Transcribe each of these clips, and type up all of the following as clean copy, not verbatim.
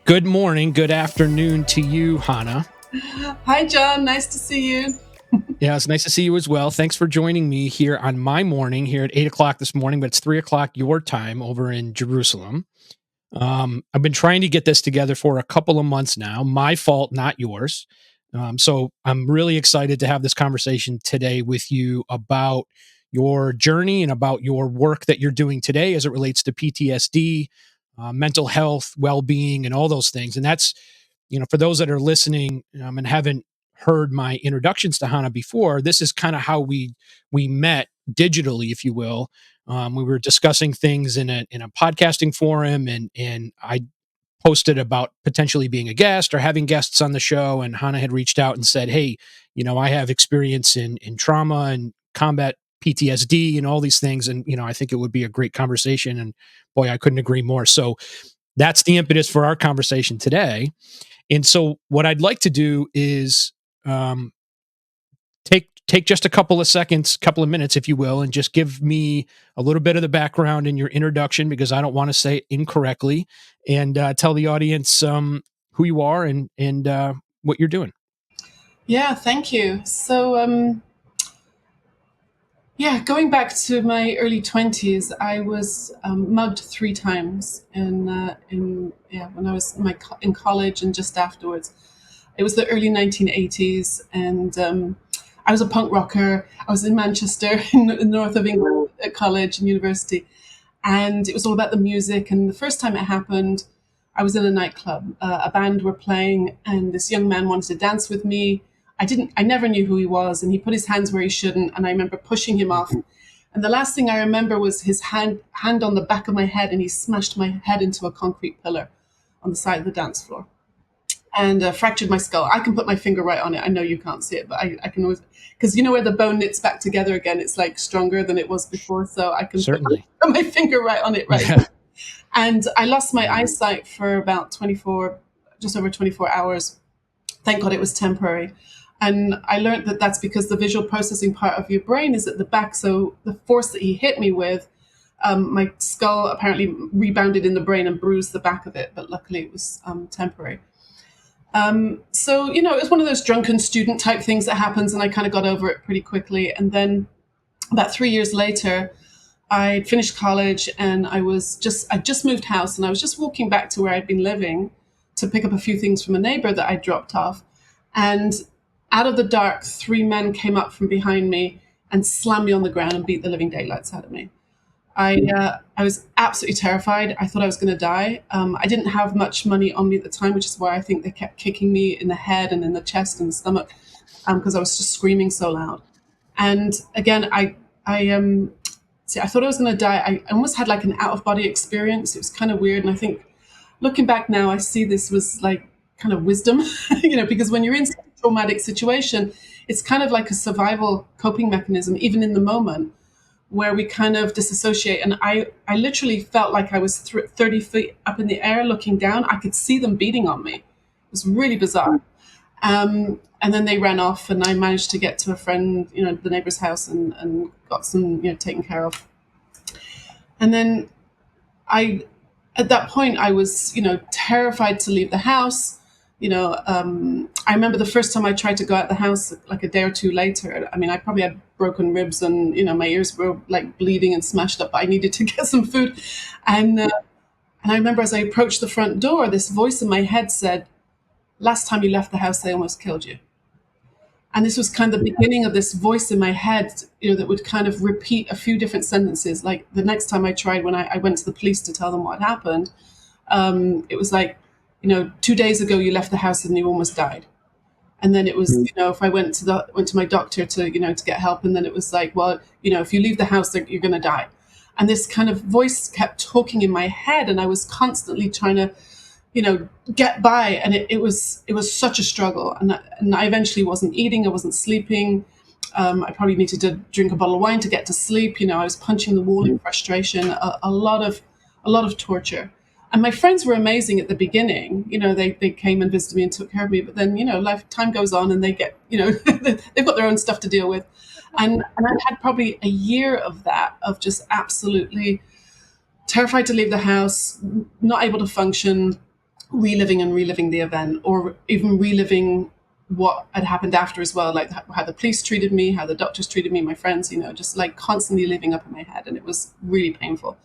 Good morning, good afternoon to you, Hannah. Hi, John. Nice to see you. Yeah, it's nice to see you as well. Thanks for joining me here on my morning here at 8 o'clock this morning, but it's 3 o'clock your time over in Jerusalem. I've been trying to get this together for a couple of months now. My fault, not yours. So I'm really excited to have this conversation today with you about your journey and about your work that you're doing today as it relates to PTSD, mental health, well-being, and all those things. And that's, for those that are listening and haven't heard my introductions to Hannah before, this is kind of how we met digitally, if you will. We were discussing things in a podcasting forum, and I posted about potentially being a guest or having guests on the show, and Hannah had reached out and said, "Hey, I have experience in trauma and combat PTSD and all these things, and I think it would be a great conversation." And boy, I couldn't agree more. So that's the impetus for our conversation today. And so what I'd like to do is um, take just a couple of seconds, couple of minutes, if you will, and just give me a little bit of the background in your introduction, because I don't want to say it incorrectly, and tell the audience who you are and what you're doing. Yeah, thank you. Going back to my early 20s, I was mugged 3 times when I was in college and just afterwards. It was the early 1980s, and I was a punk rocker. I was in Manchester, in the north of England, at college and university, and it was all about the music. And the first time it happened, I was in a nightclub. A band were playing, and this young man wanted to dance with me. I never knew who he was, and he put his hands where he shouldn't, and I remember pushing him off. And the last thing I remember was his hand on the back of my head, and he smashed my head into a concrete pillar on the side of the dance floor, and fractured my skull. I can put my finger right on it. I know you can't see it, but I can always, because where the bone knits back together again, it's like stronger than it was before. So I can Certainly. put my finger right on it, right? Yeah. And I lost my eyesight for about just over 24 hours. Thank God it was temporary. And I learned that that's because the visual processing part of your brain is at the back. So the force that he hit me with, my skull apparently rebounded in the brain and bruised the back of it. But luckily it was temporary. It was one of those drunken student type things that happens, and I kind of got over it pretty quickly. And then about 3 years later, I finished college, and I just moved house, and I was just walking back to where I'd been living to pick up a few things from a neighbor that I dropped off. And out of the dark, 3 men came up from behind me and slammed me on the ground and beat the living daylights out of me. I was absolutely terrified. I thought I was going to die. I didn't have much money on me at the time, which is why I think they kept kicking me in the head and in the chest and the stomach, because I was just screaming so loud. And again, I thought I was going to die. I almost had like an out of body experience. It was kind of weird. And I think looking back now, I see this was like kind of wisdom, because when you're in such a traumatic situation, it's kind of like a survival coping mechanism, even in the moment, where we kind of disassociate. And I literally felt like I was 30 feet up in the air looking down. I could see them beating on me. It was really bizarre. And then they ran off, and I managed to get to a friend, the neighbor's house, and got some, taken care of. And then at that point, I was, terrified to leave the house. I remember the first time I tried to go out the house, like a day or two later. I mean, I probably had broken ribs, and my ears were like bleeding and smashed up. But I needed to get some food, and I remember as I approached the front door, this voice in my head said, "Last time you left the house, they almost killed you." And this was kind of the beginning of this voice in my head, that would kind of repeat a few different sentences. Like the next time I tried, when I went to the police to tell them what happened, it was like, 2 days ago you left the house and you almost died. And then it was, if I went to my doctor to get help, and then it was like, well, if you leave the house, you're going to die. And this kind of voice kept talking in my head, and I was constantly trying to, get by. And it was such a struggle. And I eventually wasn't eating, I wasn't sleeping. I probably needed to drink a bottle of wine to get to sleep. I was punching the wall in frustration, a lot of torture. And my friends were amazing at the beginning. They came and visited me and took care of me. But then, time goes on, and they get, they've got their own stuff to deal with. And I had probably a year of that, of just absolutely terrified to leave the house, not able to function, reliving and reliving the event, or even reliving what had happened after as well, like how the police treated me, how the doctors treated me, my friends, just like constantly living up in my head. And it was really painful.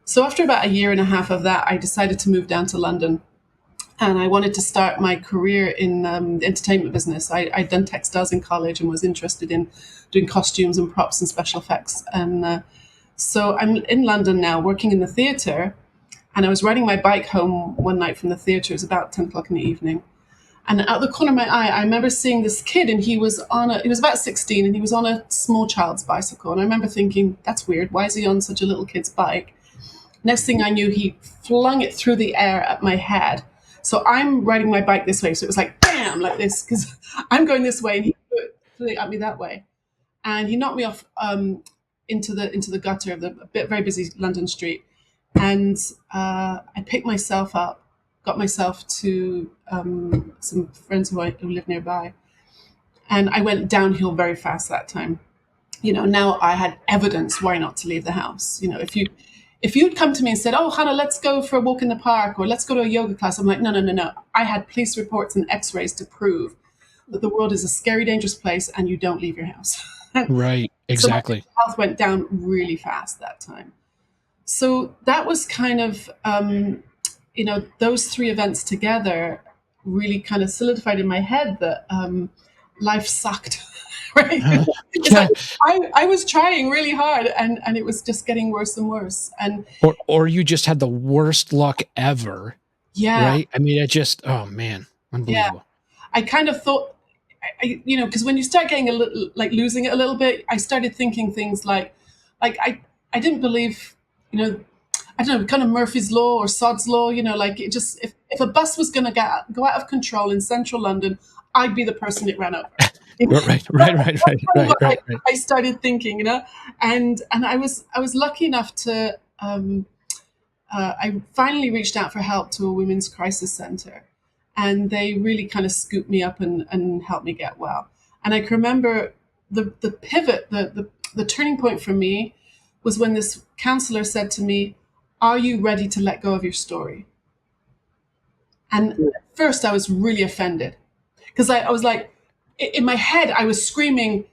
So after about a year and a half of that, I decided to move down to London, and I wanted to start my career in the entertainment business. I'd done textiles in college and was interested in doing costumes and props and special effects. And so I'm in London now, working in the theatre. And I was riding my bike home one night from the theatre. It was about 10 o'clock in the evening. And out the corner of my eye, I remember seeing this kid, and he was about 16, and he was on a small child's bicycle. And I remember thinking, that's weird. Why is he on such a little kid's bike? Next thing I knew, he flung it through the air at my head. So I'm riding my bike this way. So it was like, bam, like this, because I'm going this way, and he threw it at me that way. And he knocked me off into the gutter of the very busy London street. And I picked myself up, got myself to some friends who live nearby. And I went downhill very fast that time. Now I had evidence why not to leave the house. If you'd come to me and said, "Oh, Hannah, let's go for a walk in the park, or let's go to a yoga class," I'm like, no, no, no, no. I had police reports and x-rays to prove that the world is a scary, dangerous place and you don't leave your house. Right. Exactly. So my health went down really fast that time. So that was kind of, those three events together really kind of solidified in my head that life sucked. Right? Yeah. I was trying really hard, and it was just getting worse and worse. And Or you just had the worst luck ever. yeah, Right. I mean, it just, oh man, yeah. unbelievable. I kind of thought, because when you start getting a little, like losing it a little bit, I started thinking things like I didn't believe, I don't know, kind of Murphy's Law or Sod's Law, like it just, if a bus was going to go out of control in central London, I'd be the person it ran over. Right. I started thinking, and I was lucky enough to, I finally reached out for help to a women's crisis center, and they really kind of scooped me up and helped me get well. And I can remember the pivot, the turning point for me was when this counselor said to me, "Are you ready to let go of your story?" And at first I was really offended, because I was like, in my head, I was screaming,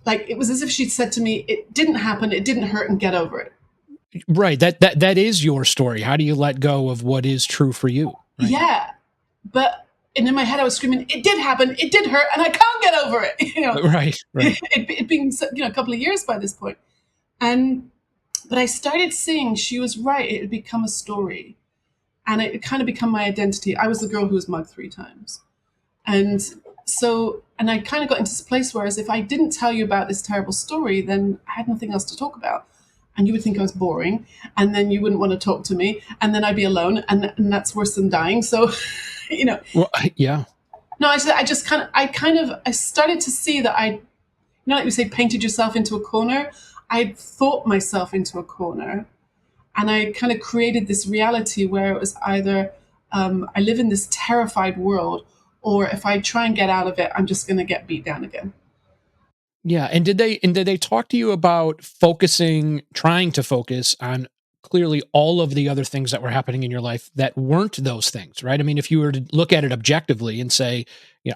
like it was as if she'd said to me, "It didn't happen, it didn't hurt, and get over it." Right. That is your story. How do you let go of what is true for you? Right? Yeah. And in my head, I was screaming, "It did happen, it did hurt, and I can't get over it." Right. It'd been a couple of years by this point. But I started seeing she was right. It had become a story, and it had kind of become my identity. I was the girl who was mugged 3 times. And I kind of got into this place where, as if I didn't tell you about this terrible story, then I had nothing else to talk about. And you would think I was boring, and then you wouldn't want to talk to me, and then I'd be alone, and that's worse than dying. So, Well, yeah. no, I started to see that like we say, painted yourself into a corner. I thought myself into a corner, and I kind of created this reality where it was either I live in this terrified world, or if I try and get out of it, I'm just going to get beat down again. Yeah. And did they talk to you about trying to focus on clearly all of the other things that were happening in your life that weren't those things, right? I mean, if you were to look at it objectively and say,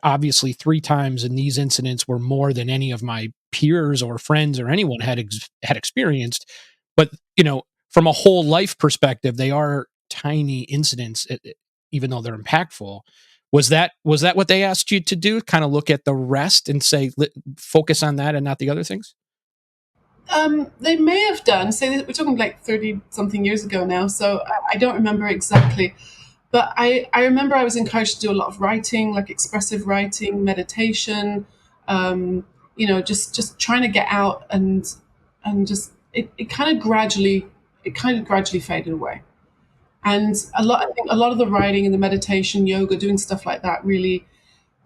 obviously 3 times in these incidents were more than any of my peers or friends or anyone had experienced, but from a whole life perspective, they are tiny incidents, even though they're impactful. Was that what they asked you to do? Kind of look at the rest and say, focus on that and not the other things? They may have done. Say we're talking like 30 something years ago now, so I don't remember exactly. But I remember I was encouraged to do a lot of writing, like expressive writing, meditation, just trying to get out, and just it kind of gradually faded away. And I think a lot of the writing and the meditation, yoga, doing stuff like that, really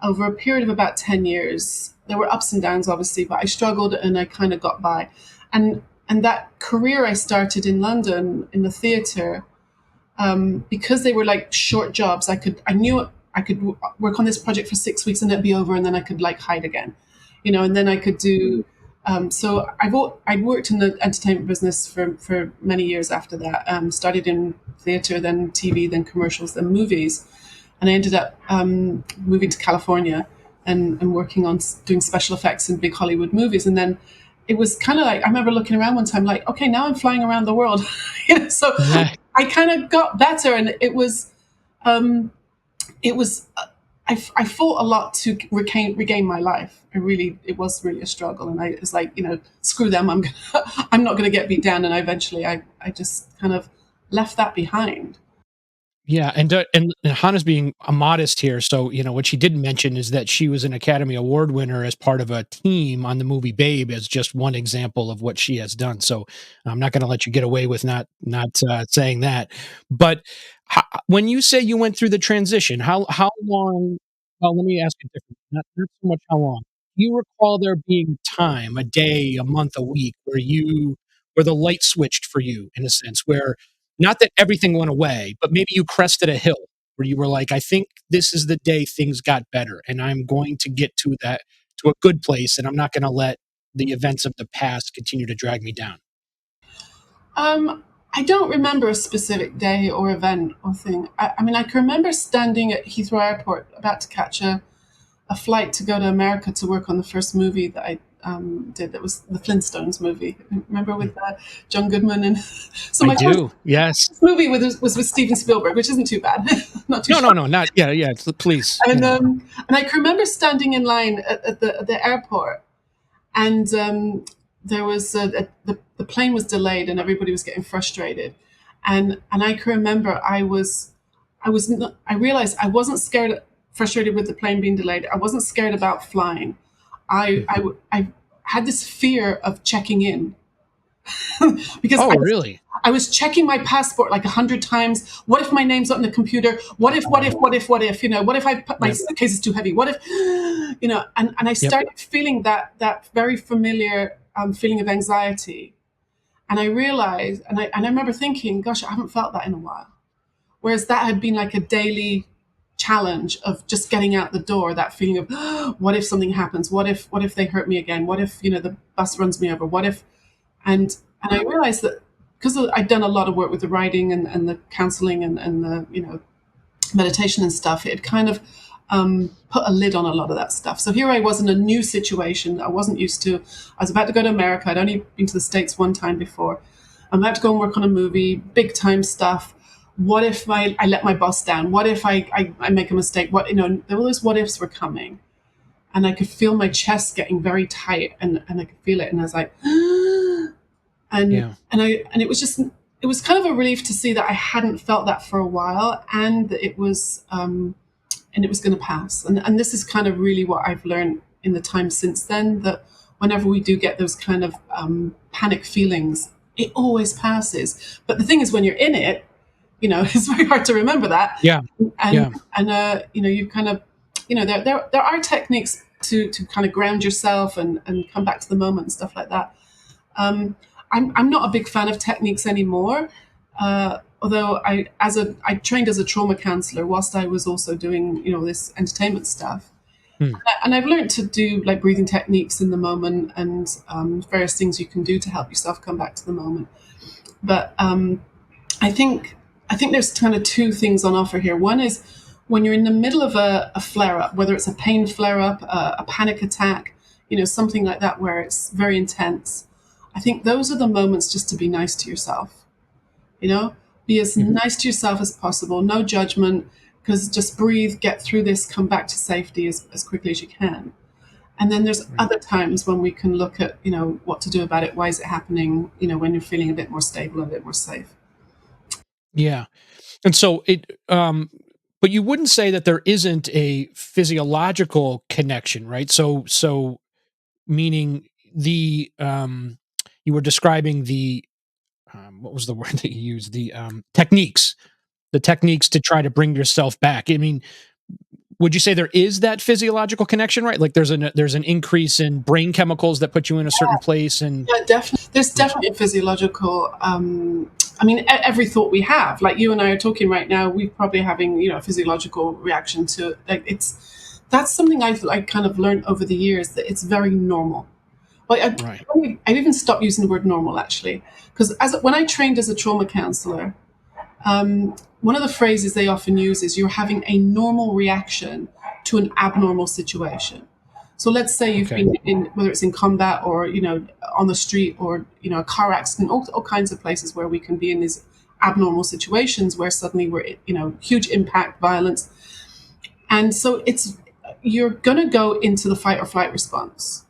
over a period of about 10 years, there were ups and downs, obviously, but I struggled and I kind of got by. And that career I started in London in the theatre, because they were like short jobs, I knew I could work on this project for 6 weeks and it'd be over, and then I could like hide again, and then I could do So I'd worked in the entertainment business for many years after that. Started in theater, then TV, then commercials, then movies, and I ended up moving to California and working on doing special effects in big Hollywood movies. And then it was kind of like I remember looking around one time, like, okay, now I'm flying around the world. So Yeah. I kind of got better, and um, it was I fought a lot to regain my life. It was really a struggle, and I was like, screw them. I'm not going to get beat down. And I just kind of left that behind. Yeah, and Hannah's being modest here. So, what she didn't mention is that she was an Academy Award winner as part of a team on the movie Babe, as just one example of what she has done. So, I'm not going to let you get away with not saying that. But when you say you went through the transition, how long? Well, let me ask you differently. Not so much how long. Do you recall there being time, a day, a month, a week, where the light switched for you in a sense, where not that everything went away, but maybe you crested a hill where you were like, I think this is the day things got better and I'm going to get to a good place and I'm not going to let the events of the past continue to drag me down. I don't remember a specific day or event or thing. I mean, I can remember standing at Heathrow Airport about to catch a flight to go to America to work on the first movie that I did. That was the Flintstones movie. Remember Mm. with John Goodman and so I my first do. Yes. movie was with Steven Spielberg, which isn't too bad, not too No, no, shocking. no, not yeah, yeah. Please, And I can remember standing in line at the airport, and there was the plane was delayed, and everybody was getting frustrated, and I can remember I realized I wasn't scared frustrated with the plane being delayed. I wasn't scared about flying. I Mhm. I, I had this fear of checking in because Oh, really? I was checking my passport like 100 times. What if my name's not in the computer? What if? What if? What if? What if? What if I put my Yep. suitcase is too heavy? What if? And I Yep. started feeling that very familiar feeling of anxiety, and I realized, and I remember thinking, gosh, I haven't felt that in a while. Whereas that had been like a daily challenge of just getting out the door, that feeling of what if something happens? What if they hurt me again? What if the bus runs me over? What if and I realized that because I'd done a lot of work with the writing and the counseling and the meditation and stuff, it kind of put a lid on a lot of that stuff. So here I was in a new situation that I wasn't used to. I was about to go to America. I'd only been to the States one time before. I'm about to go and work on a movie, big time stuff. What if I let my boss down? What if I make a mistake? All those what ifs were coming. And I could feel my chest getting very tight, and I could feel it. And I was like, Yeah. and it was kind of a relief to see that I hadn't felt that for a while, and that it was going to pass. And this is kind of really what I've learned in the time since then, that whenever we do get those kind of panic feelings, it always passes. But the thing is, when you're in it, it's very hard to remember that. Yeah. And Yeah. you kind of, there are techniques to kind of ground yourself and come back to the moment and stuff like that. um, I'm not a big fan of techniques anymore. Although I trained as a trauma counselor whilst I was also doing this entertainment stuff, Hmm. and I've learned to do like breathing techniques in the moment and various things you can do to help yourself come back to the moment. But I think I think there's kind of two things on offer here. One is when you're in the middle of a flare up, whether it's a pain flare up, a panic attack, something like that where it's very intense. I think those are the moments just to be nice to yourself. You know, be as Mhm. nice to yourself as possible, no judgment, because just breathe, get through this, come back to safety as quickly as you can. And then there's Right. other times when we can look at, what to do about it. Why is it happening? When you're feeling a bit more stable, a bit more safe. Yeah. And so but you wouldn't say that there isn't a physiological connection, right? So meaning you were describing what was the word that you used? The techniques to try to bring yourself back. I mean, would you say there is that physiological connection, right? Like there's an increase in brain chemicals that put you in a certain place and Yeah, definitely. There's yeah. definitely a physiological. I mean, every thought we have, like you and I are talking right now, we're probably having a physiological reaction to it. Like that's something I've like kind of learned over the years that it's very normal. Well, Right. I even stopped using the word normal actually, because when I trained as a trauma counselor, one of the phrases they often use is you're having a normal reaction to an abnormal situation. So let's say you've Okay. been in, whether it's in combat or, on the street or, a car accident, all kinds of places where we can be in these abnormal situations where suddenly we're, huge impact, violence. And so you're going to go into the fight or flight response.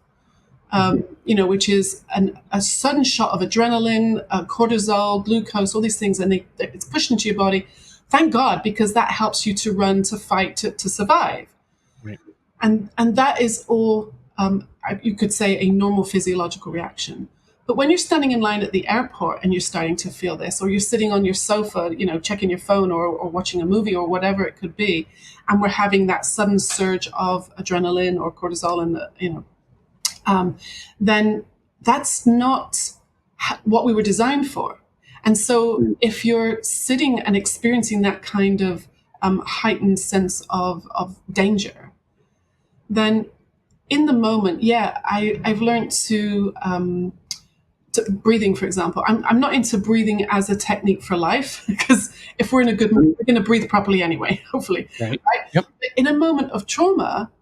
Which is a sudden shot of adrenaline, cortisol, glucose, all these things, and it's pushed into your body. Thank God, because that helps you to run, to fight, to survive. Right. And that is all, you could say, a normal physiological reaction. But when you're standing in line at the airport and you're starting to feel this, or you're sitting on your sofa, checking your phone or watching a movie or whatever it could be, and we're having that sudden surge of adrenaline or cortisol in then that's not what we were designed for. And so if you're sitting and experiencing that kind of heightened sense of danger, then in the moment, I've learned to breathing, for example. I'm not into breathing as a technique for life because if we're in a good mood, we're going to breathe properly anyway, hopefully. Right. Right? Yep. But in a moment of trauma,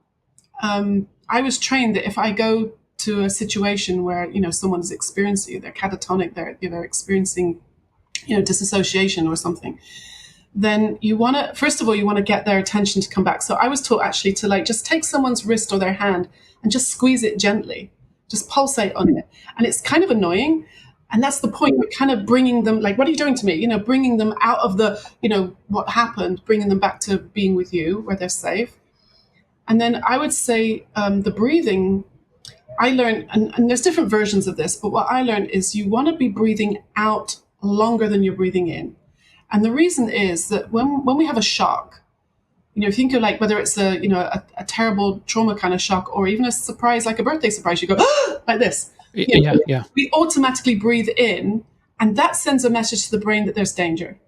I was trained that if I go to a situation where someone's experiencing, they're catatonic, they're experiencing disassociation or something, then you want to, first of all, you want to get their attention to come back. So I was taught actually to just take someone's wrist or their hand and just squeeze it gently, just pulsate on it, and it's kind of annoying. And that's the point. You're kind of bringing them, like, what are you doing to me? Bringing them out of the, what happened, bringing them back to being with you where they're safe. And then I would say the breathing, I learned, and there's different versions of this, but what I learned is you want to be breathing out longer than you're breathing in. And the reason is that when we have a shock, think of whether it's a terrible trauma kind of shock or even a surprise, like a birthday surprise, you go like this. Yeah. We automatically breathe in, and that sends a message to the brain that there's danger.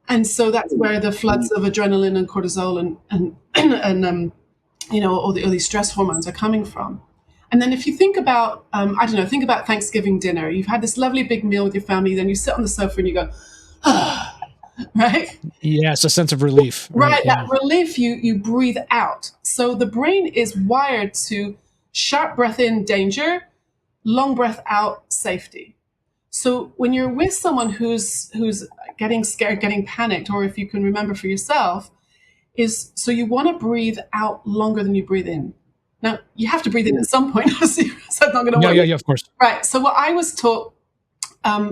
And so that's where the floods of adrenaline and cortisol and all these stress hormones are coming from. And then if you think about, think about Thanksgiving dinner. You've had this lovely big meal with your family, then you sit on the sofa and you go, right? Yeah, it's a sense of relief. Right, Yeah. that relief, you breathe out. So the brain is wired to sharp breath in, danger, long breath out, safety. So when you're with someone who's getting scared, getting panicked, or if you can remember for yourself, so you want to breathe out longer than you breathe in. Now, you have to breathe in at some point, so that's not going to work. Yeah, of course. Right, so what I was taught,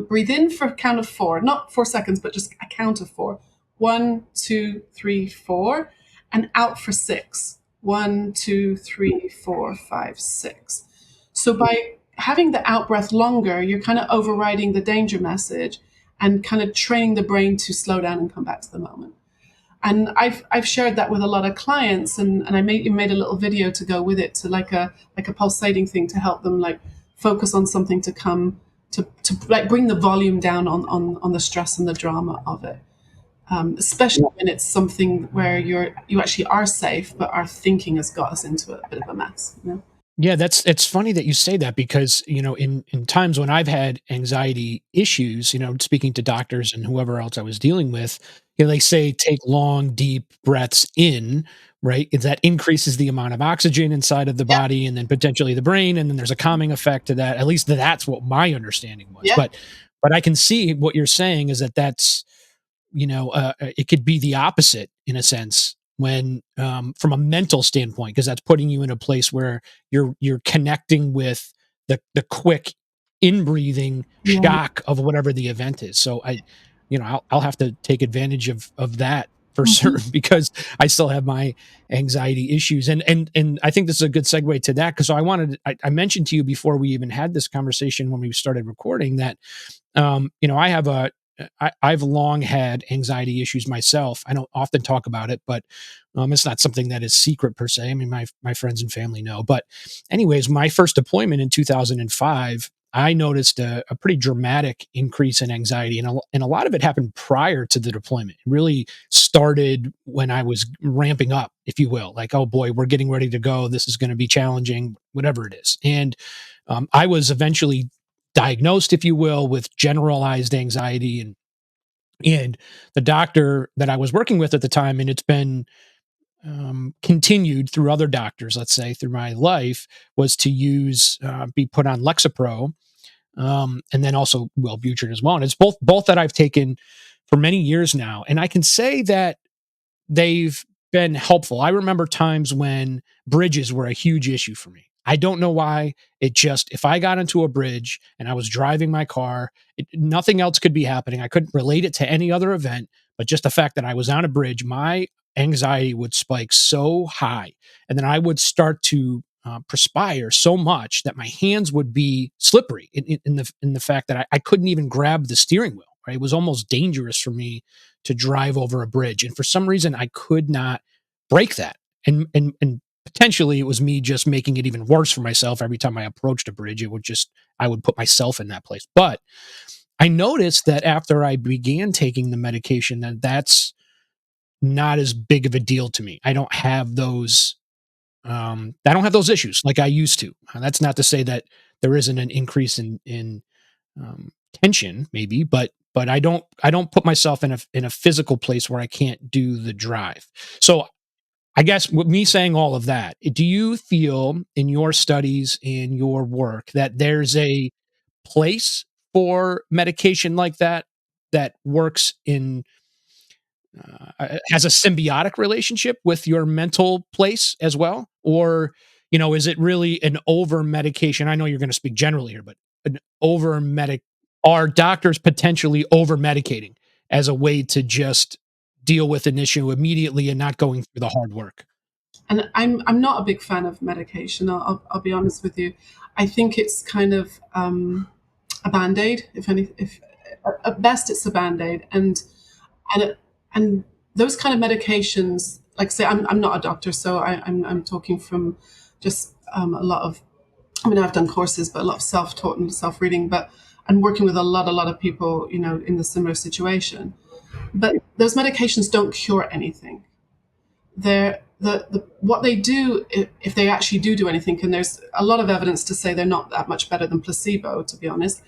breathe in for a count of 4, not 4 seconds, but just a count of 4. 1, 2, 3, 4, and out for 6. 1, 2, 3, 4, 5, 6. So by having the out breath longer, you're kind of overriding the danger message and kind of training the brain to slow down and come back to the moment. And I've shared that with a lot of clients, and I made a little video to go with it, to like a pulsating thing to help them focus on something to come to bring the volume down on the stress and the drama of it. Especially when it's something where you actually are safe, but our thinking has got us into a bit of a mess. Yeah, it's funny that you say that because, in times when I've had anxiety issues, speaking to doctors and whoever else I was dealing with, they say take long, deep breaths in, right? That increases the amount of oxygen inside of the Yeah. body and then potentially the brain, and then there's a calming effect to that. At least that's what my understanding was. Yeah. But I can see what you're saying is that's it could be the opposite in a sense when from a mental standpoint, because that's putting you in a place where you're connecting with the quick in-breathing Yeah. shock of whatever the event is. So I'll have to take advantage of that for certain because I still have my anxiety issues. And I think this is a good segue to that because I mentioned to you before we even had this conversation when we started recording that I've long had anxiety issues myself. I don't often talk about it, but it's not something that is secret per se. I mean, my friends and family know. But anyways, my first deployment in 2005, I noticed a pretty dramatic increase in anxiety, and a lot of it happened prior to the deployment. It really started when I was ramping up, if you will, like, oh boy, we're getting ready to go. This is going to be challenging, whatever it is. And I was eventually diagnosed, if you will, with generalized anxiety, and the doctor that I was working with at the time, and it's been continued through other doctors, let's say through my life, was to be put on Lexapro, and then also Wellbutrin as well. And it's both that I've taken for many years now, and I can say that they've been helpful. I remember times when bridges were a huge issue for me. I don't know why. It just, if I got into a bridge and I was driving my car, nothing else could be happening. I couldn't relate it to any other event, but just the fact that I was on a bridge, my anxiety would spike so high. And then I would start to perspire so much that my hands would be slippery in the fact that I couldn't even grab the steering wheel. Right? It was almost dangerous for me to drive over a bridge. And for some reason, I could not break that. And potentially it was me just making it even worse for myself. Every time I approached a bridge, I would put myself in that place. But I noticed that after I began taking the medication, that's not as big of a deal to me. I don't have those issues like I used to. That's not to say that there isn't an increase in tension, maybe, but I don't put myself in a physical place where I can't do the drive. So I guess with me saying all of that, do you feel in your studies and your work that there's a place for medication like that works in has a symbiotic relationship with your mental place as well? Or, is it really an over medication? I know you're going to speak generally here, but an over medic are doctors potentially over medicating as a way to just deal with an issue immediately and not going through the hard work? And I'm not a big fan of medication. I'll be honest with you. I think it's kind of a band aid. If at best it's a band aid, and and those kind of medications. Like say, I'm not a doctor, so I'm talking from just a lot of. I mean, I've done courses, but a lot of self-taught and self-reading. But I'm working with a lot of people, in the similar situation. But those medications don't cure anything. They're what they do, if they actually do anything, and there's a lot of evidence to say they're not that much better than placebo, to be honest.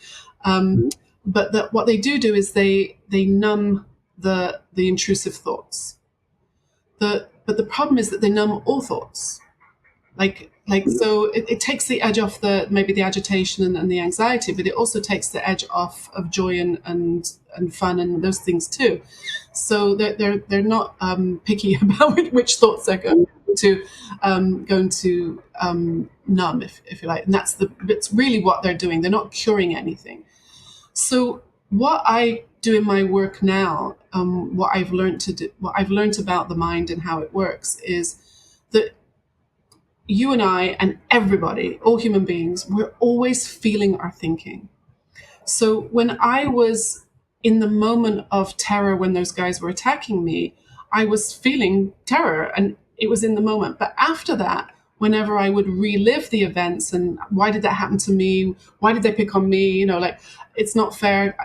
But what they do is they numb the intrusive thoughts. But the problem is that they numb all thoughts. Like so it takes the edge off maybe the agitation and the anxiety, but it also takes the edge off of joy and fun and those things too. So they're not picky about which thoughts they're going to numb, if you like. And it's really what they're doing. They're not curing anything. So what I do in my work now, what I've learned about the mind and how it works is that you and I and everybody, all human beings, we're always feeling our thinking. So when I was in the moment of terror when those guys were attacking me, I was feeling terror and it was in the moment. But after that, whenever I would relive the events and why did that happen to me? Why did they pick on me? Like, it's not fair.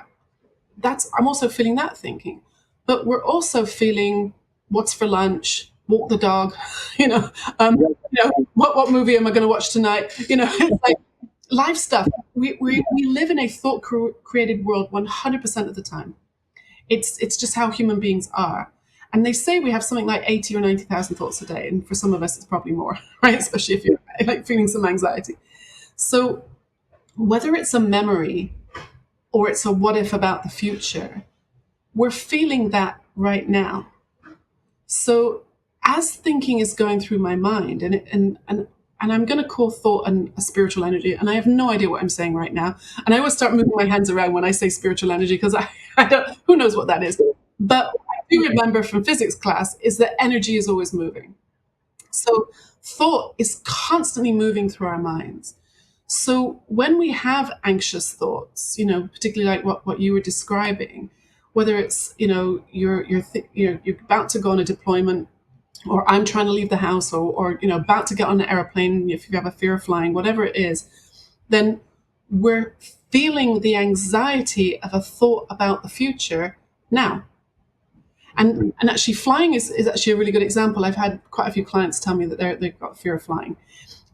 I'm also feeling that thinking. But we're also feeling what's for lunch, walk the dog, what movie am I going to watch tonight? It's like life stuff. We live in a thought created world 100% of the time. It's just how human beings are. And they say we have something like 80 or 90,000 thoughts a day. And for some of us, it's probably more, right? Especially if you're like feeling some anxiety. So whether it's a memory or it's a what if about the future, we're feeling that right now. So as thinking is going through my mind, and I'm going to call thought a spiritual energy, and I have no idea what I'm saying right now. And I always start moving my hands around when I say spiritual energy because I don't. Who knows what that is? But what I do remember from physics class is that energy is always moving. So thought is constantly moving through our minds. So when we have anxious thoughts, particularly like what you were describing, whether it's you're about to go on a deployment, or I'm trying to leave the house, or about to get on an airplane, if you have a fear of flying, whatever it is, then we're feeling the anxiety of a thought about the future now. And actually, flying is actually a really good example. I've had quite a few clients tell me that they've got fear of flying.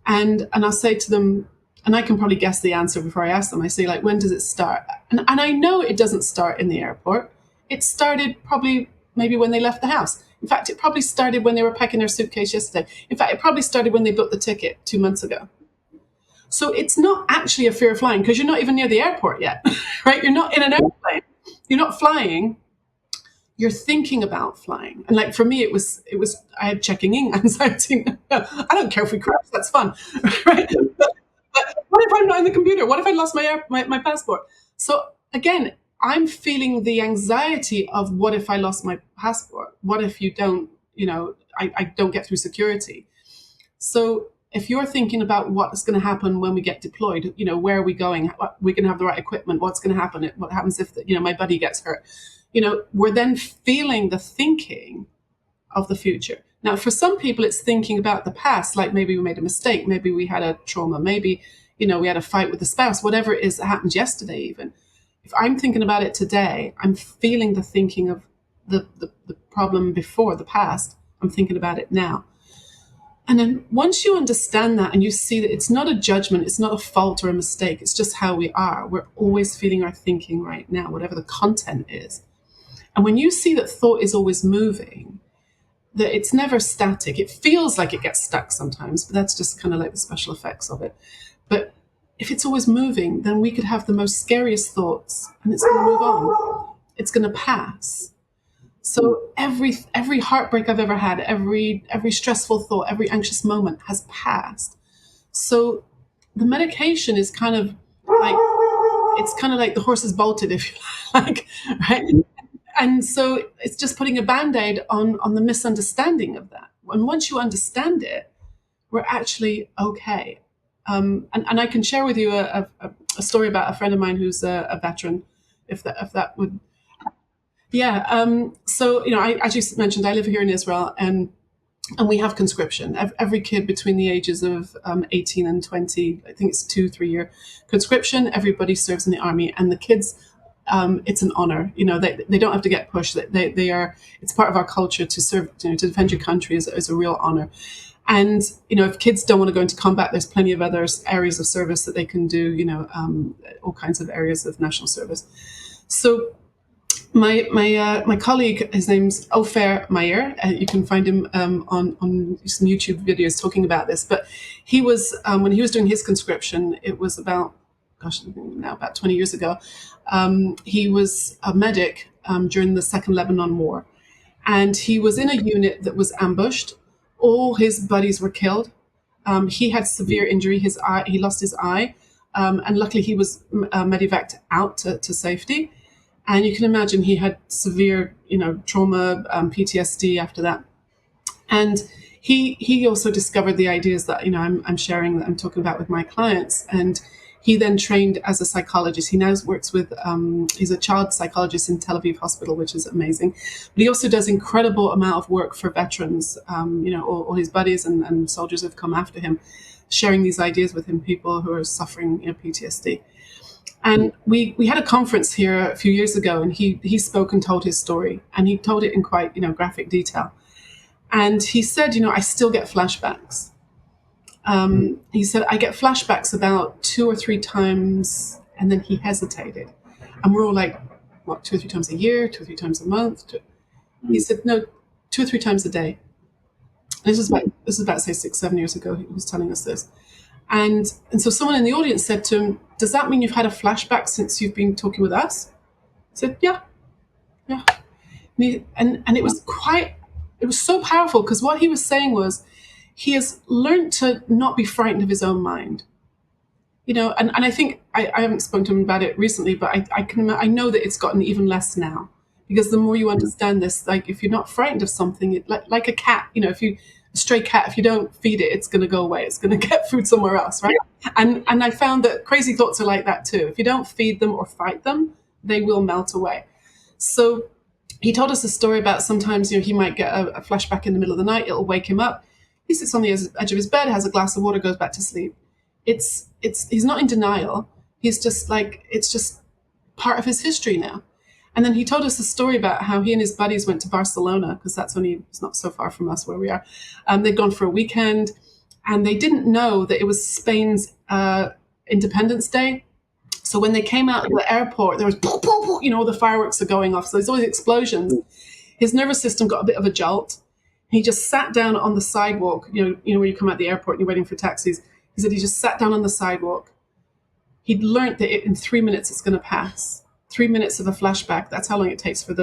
And I'll say to them, and I can probably guess the answer before I ask them. I say, like, when does it start? And I know it doesn't start in the airport. It started probably maybe when they left the house. In fact, it probably started when they were packing their suitcase yesterday. In fact, it probably started when they booked the ticket 2 months ago. So it's not actually a fear of flying because you're not even near the airport yet, right? You're not in an airplane. You're not flying. You're thinking about flying. And like for me, it was I had checking in anxiety. I don't care if we crash, that's fun. Right? But what if I'm not in the computer? What if I lost my passport? So again, I'm feeling the anxiety of what if I lost my passport? What if you don't, I don't get through security? So if you're thinking about what's going to happen when we get deployed, where are we going? We're going to have the right equipment. What's going to happen? What happens if, my buddy gets hurt? We're then feeling the thinking of the future. Now, for some people, it's thinking about the past, like maybe we made a mistake, maybe we had a trauma, maybe, we had a fight with the spouse, whatever it is that happened yesterday even. If I'm thinking about it today, I'm feeling the thinking of the problem before, the past. I'm thinking about it now. And then once you understand that and you see that it's not a judgment, it's not a fault or a mistake, it's just how we are. We're always feeling our thinking right now, whatever the content is. And when you see that thought is always moving, that it's never static, it feels like it gets stuck sometimes, but that's just kind of like the special effects of it. But if it's always moving, then we could have the most scariest thoughts and it's going to move on. It's going to pass. So every heartbreak I've ever had, every stressful thought, every anxious moment has passed. So the medication is kind of like the horse is bolted, if you like, right? And so it's just putting a Band-Aid on the misunderstanding of that. And once you understand it, we're actually okay. And I can share with you a story about a friend of mine who's a veteran, if that would. Yeah. So, as you mentioned, I live here in Israel and we have conscription. Every kid between the ages of 18 and 20, I think it's 2-3 year conscription, everybody serves in the army. And the kids, it's an honor. They don't have to get pushed. They are. It's part of our culture to serve. To defend your country is a real honor. And if kids don't want to go into combat, there's plenty of other areas of service that they can do. All kinds of areas of national service. So my colleague, his name's Ofer Meyer. You can find him on some YouTube videos talking about this. But he was when he was doing his conscription, it was about 20 years ago. He was a medic during the Second Lebanon War, and he was in a unit that was ambushed. All his buddies were killed. He had severe injury. His eye, he lost his eye, and luckily he was medevaced out to safety. And you can imagine he had severe, trauma, PTSD after that. And he also discovered the ideas that I'm sharing, that I'm talking about with my clients. And he then trained as a psychologist. He now works with, he's a child psychologist in Tel Aviv Hospital, which is amazing. But he also does incredible amount of work for veterans. All his buddies and soldiers have come after him, sharing these ideas with him, people who are suffering PTSD. And we had a conference here a few years ago, and he spoke and told his story, and he told it in quite graphic detail. And he said, I still get flashbacks. He said, I get flashbacks about 2 or 3 times, and then he hesitated. And we're all like, what, 2 or 3 times a year, 2 or 3 times a month? He said, no, 2 or 3 times a day. And this is about say 6-7 years ago. He was telling us this. And so someone in the audience said to him, does that mean you've had a flashback since you've been talking with us? He said, yeah. And it was so powerful, because what he was saying was he has learned to not be frightened of his own mind. And I think I haven't spoken to him about it recently, but I know that it's gotten even less now, because the more you understand this, like if you're not frightened of something, like a cat, a stray cat, if you don't feed it, it's going to go away. It's going to get food somewhere else, right? And I found that crazy thoughts are like that too. If you don't feed them or fight them, they will melt away. So he told us a story about sometimes he might get a flashback in the middle of the night. It'll wake him up. He sits on the edge of his bed, has a glass of water, goes back to sleep. He's not in denial. He's just like, it's just part of his history now. And then he told us a story about how he and his buddies went to Barcelona, because it's not so far from us where we are. They'd gone for a weekend, and they didn't know that it was Spain's Independence Day. So when they came out of the airport, there was poof, poof, poof, the fireworks are going off. So there's always explosions. His nervous system got a bit of a jolt. He just sat down on the sidewalk, where you come out the airport and you're waiting for taxis. He said he just sat down on the sidewalk. He'd learned that in 3 minutes it's going to pass. 3 minutes of a flashback, that's how long it takes for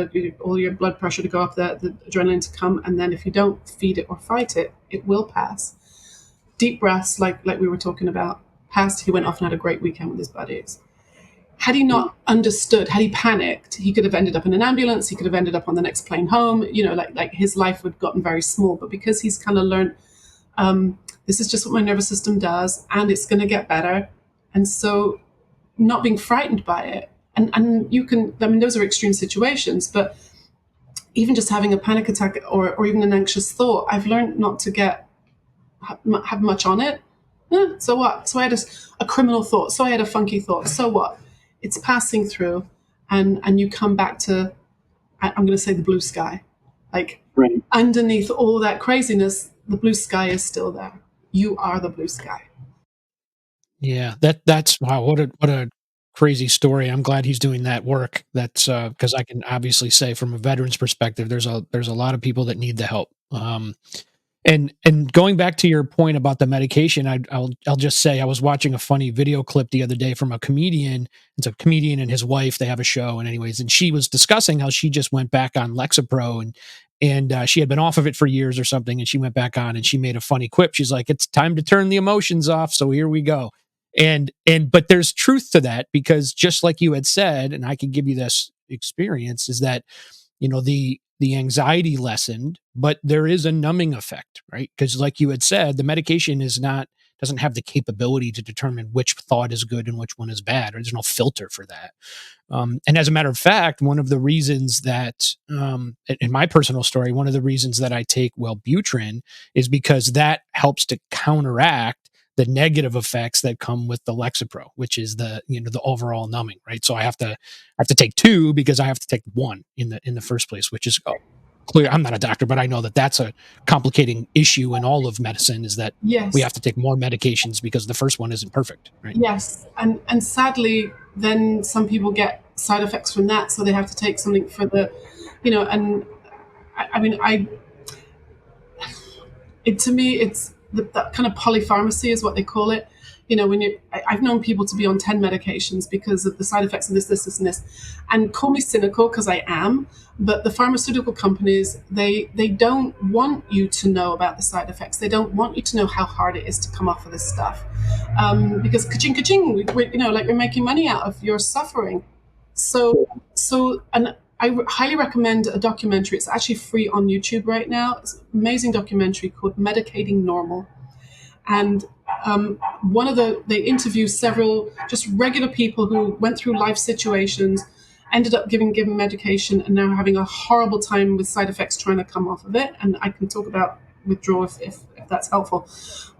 all your blood pressure to go up, the adrenaline to come. And then if you don't feed it or fight it, it will pass. Deep breaths, like we were talking about, passed. He went off and had a great weekend with his buddies. Had he not understood, had he panicked, he could have ended up in an ambulance. He could have ended up on the next plane home. Like his life would have gotten very small. But because he's kind of learned, this is just what my nervous system does, and it's going to get better. And so, not being frightened by it, and you can. I mean, those are extreme situations. But even just having a panic attack or even an anxious thought, I've learned not to have much on it. So what? So I had a criminal thought. So I had a funky thought. So what? It's passing through, and you come back to, I'm going to say, the blue sky. Like, right. Underneath all that craziness, the blue sky is still there. You are the blue sky. Yeah, that's wow. What a crazy story. I'm glad he's doing that work. That's because I can obviously say from a veteran's perspective, there's a lot of people that need the help. And going back to your point about the medication, I'll just say I was watching a funny video clip the other day from a comedian. It's a comedian and his wife. They have a show, and anyways, and she was discussing how she just went back on Lexapro, and she had been off of it for years or something, and she went back on, and she made a funny quip. She's like, "It's time to turn the emotions off." So here we go. But there's truth to that, because just like you had said, and I can give you this experience, is that the anxiety lessened, but there is a numbing effect, right? Because like you had said, the medication doesn't have the capability to determine which thought is good and which one is bad, or there's no filter for that. And as a matter of fact, one of the reasons that, in my personal story, one of the reasons that I take Wellbutrin is because that helps to counteract the negative effects that come with the Lexapro, which is the overall numbing, right? So I have to take two because I have to take one in the first place, which is clear. I'm not a doctor, but I know that that's a complicating issue in all of medicine, is that yes, we have to take more medications because the first one isn't perfect, right? Yes, and sadly, then some people get side effects from that, so they have to take something for the, and I mean, to me, it's that kind of polypharmacy is what they call it. I've known people to be on 10 medications because of the side effects of this, and this. And call me cynical, because I am, but the pharmaceutical companies, they don't want you to know about the side effects. They don't want you to know how hard it is to come off of this stuff. Because ka-ching, ka-ching, like we're making money out of your suffering. So, and I highly recommend a documentary. It's actually free on YouTube right now. It's an amazing documentary called Medicating Normal. And they interview several just regular people who went through life situations, ended up given medication, and now having a horrible time with side effects trying to come off of it. And I can talk about withdrawal if that's helpful.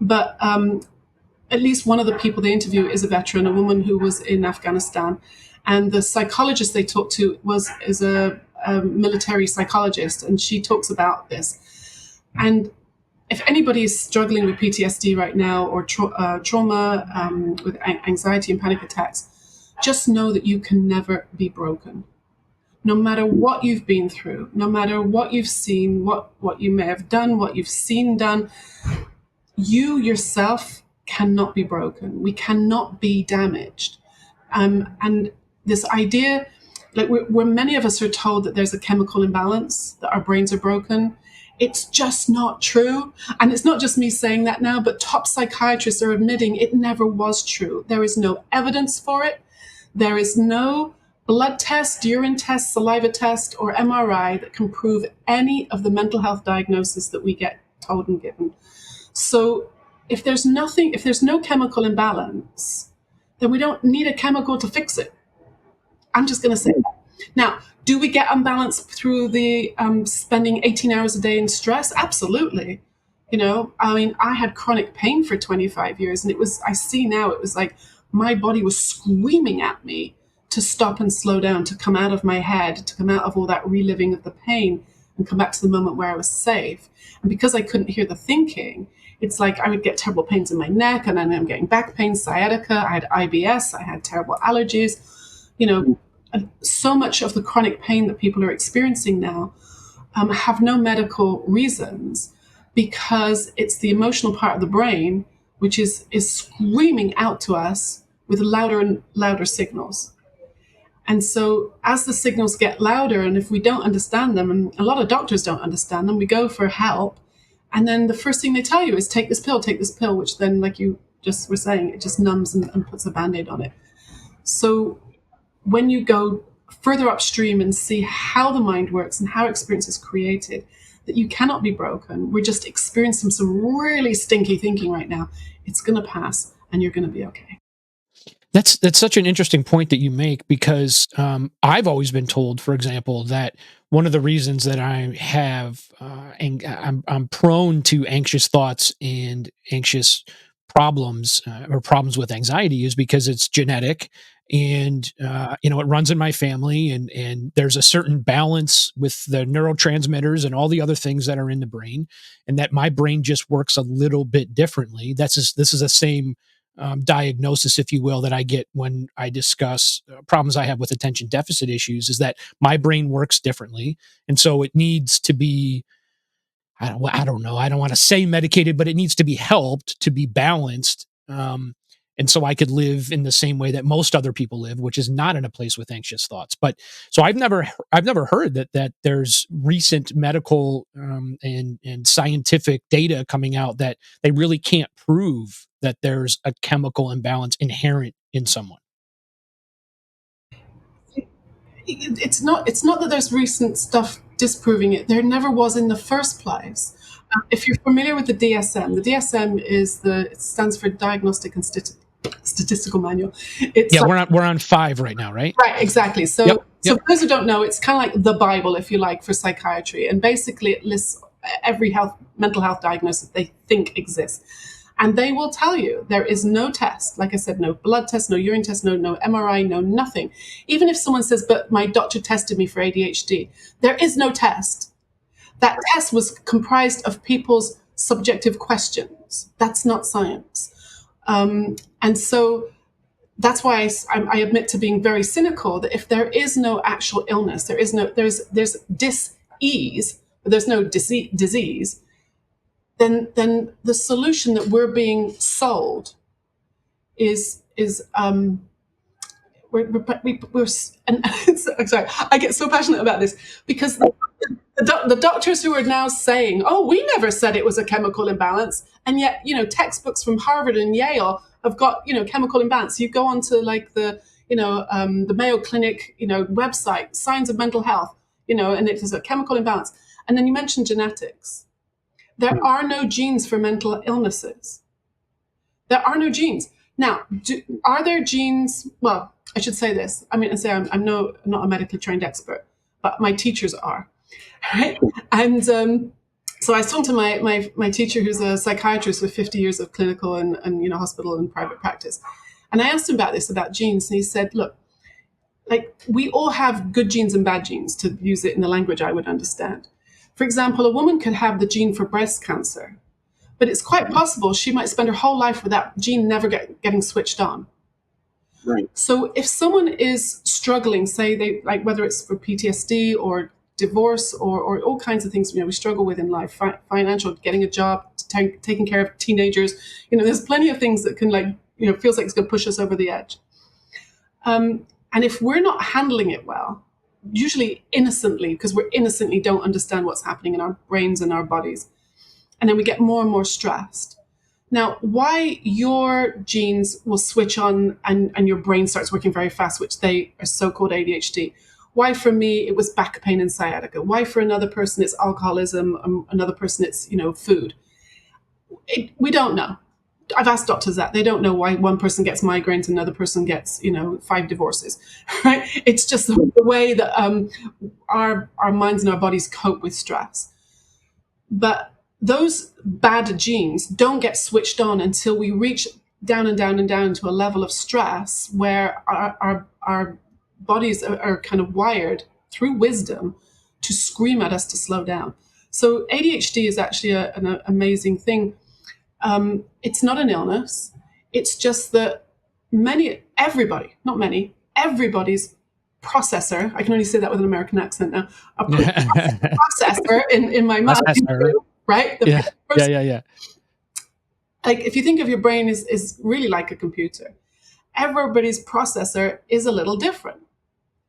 But at least one of the people they interview is a veteran, a woman who was in Afghanistan. And the psychologist they talked to is a military psychologist, and she talks about this. And if anybody is struggling with PTSD right now, or trauma, with anxiety and panic attacks, just know that you can never be broken. No matter what you've been through, no matter what you've seen, what you may have done, what you've seen done, you yourself cannot be broken. We cannot be damaged. And this idea, like where many of us are told that there's a chemical imbalance, that our brains are broken, it's just not true. And it's not just me saying that now, but top psychiatrists are admitting it never was true. There is no evidence for it. There is no blood test, urine test, saliva test, or MRI that can prove any of the mental health diagnosis that we get told and given. So if there's no chemical imbalance, then we don't need a chemical to fix it. I'm just going to say that. Now, do we get unbalanced through the spending 18 hours a day in stress? Absolutely. I mean, I had chronic pain for 25 years, and I see now it was like my body was screaming at me to stop and slow down, to come out of my head, to come out of all that reliving of the pain and come back to the moment where I was safe. And because I couldn't hear the thinking, it's like I would get terrible pains in my neck, and then I'm getting back pain, sciatica. I had IBS. I had terrible allergies. You know, so much of the chronic pain that people are experiencing now have no medical reasons, because it's the emotional part of the brain which is screaming out to us with louder and louder signals. And so as the signals get louder, and if we don't understand them, and a lot of doctors don't understand them, we go for help. And then the first thing they tell you is take this pill, which then, like you just were saying, it just numbs and puts a Band-Aid on it. So when you go further upstream and see how the mind works and how experience is created, that you cannot be broken. We're just experiencing some really stinky thinking right now. It's going to pass and you're going to be okay. That's such an interesting point that you make, because I've always been told, for example, that one of the reasons that I have I'm prone to anxious thoughts and anxious problems, or problems with anxiety, is because it's genetic, and it runs in my family, and there's a certain balance with the neurotransmitters and all the other things that are in the brain, and that my brain just works a little bit differently. This is the same diagnosis, if you will, that I get when I discuss problems I have with attention deficit issues, is that my brain works differently. And so it needs to be, I don't know, I don't want to say medicated, but it needs to be helped to be balanced. And so I could live in the same way that most other people live, which is not in a place with anxious thoughts. But so I've never heard that there's recent medical and scientific data coming out that they really can't prove that there's a chemical imbalance inherent in someone. It's not that there's recent stuff disproving it. There never was in the first place. If you're familiar with the DSM is it stands for Diagnostic and Statistical Manual. It's Yeah, we're on 5 right now, right? right, exactly. So, Yep. so for those who don't know, it's kind of like the Bible, if you like, for psychiatry. And basically, it lists every mental health diagnosis they think exists. And they will tell you there is no test. Like I said, no blood test, no urine test, no MRI, no nothing. Even if someone says, but my doctor tested me for ADHD, there is no test. That test was comprised of people's subjective questions. That's not science. And so that's why I admit to being very cynical, that if there is no actual illness, there's dis-ease, but there's no disease, then the solution that we're being sold is we're and sorry, I get so passionate about this, because the doctors who are now saying, "Oh, we never said it was a chemical imbalance," and yet textbooks from Harvard and Yale have got chemical imbalance. You go onto like the Mayo Clinic website, signs of mental health, and it is a chemical imbalance. And then you mentioned genetics. There are no genes for mental illnesses. There are no genes. Now, are there genes? Well, I should say this. I mean, I'm not a medically trained expert, but my teachers are. Right? And so I was talking to my teacher, who's a psychiatrist with 50 years of clinical and hospital and private practice. And I asked him about genes, and he said, look, like, we all have good genes and bad genes, to use it in the language I would understand. For example, a woman could have the gene for breast cancer, but it's quite possible she might spend her whole life with that gene never getting switched on. Right. So if someone is struggling, say they whether it's for PTSD or divorce or all kinds of things we struggle with in life, financial, getting a job, taking care of teenagers, there's plenty of things that can feels like it's going to push us over the edge. And if we're not handling it well, usually innocently, because we're innocently don't understand what's happening in our brains and our bodies, and then we get more and more stressed. Now, why your genes will switch on and your brain starts working very fast, which they are so-called ADHD. Why for me it was back pain and sciatica. Why for another person it's alcoholism, another person it's food. We don't know. I've asked doctors that. They don't know why one person gets migraines and another person gets 5 divorces. Right? It's just the way that our minds and our bodies cope with stress. But those bad genes don't get switched on until we reach down and down and down to a level of stress where our bodies are kind of wired through wisdom to scream at us to slow down. So ADHD is actually an amazing thing. It's not an illness. It's just that everybody's processor, I can only say that with an American accent now, a processor in my mind, Processor. right? Yeah. Yeah. Like if you think of your brain is really like a computer, everybody's processor is a little different,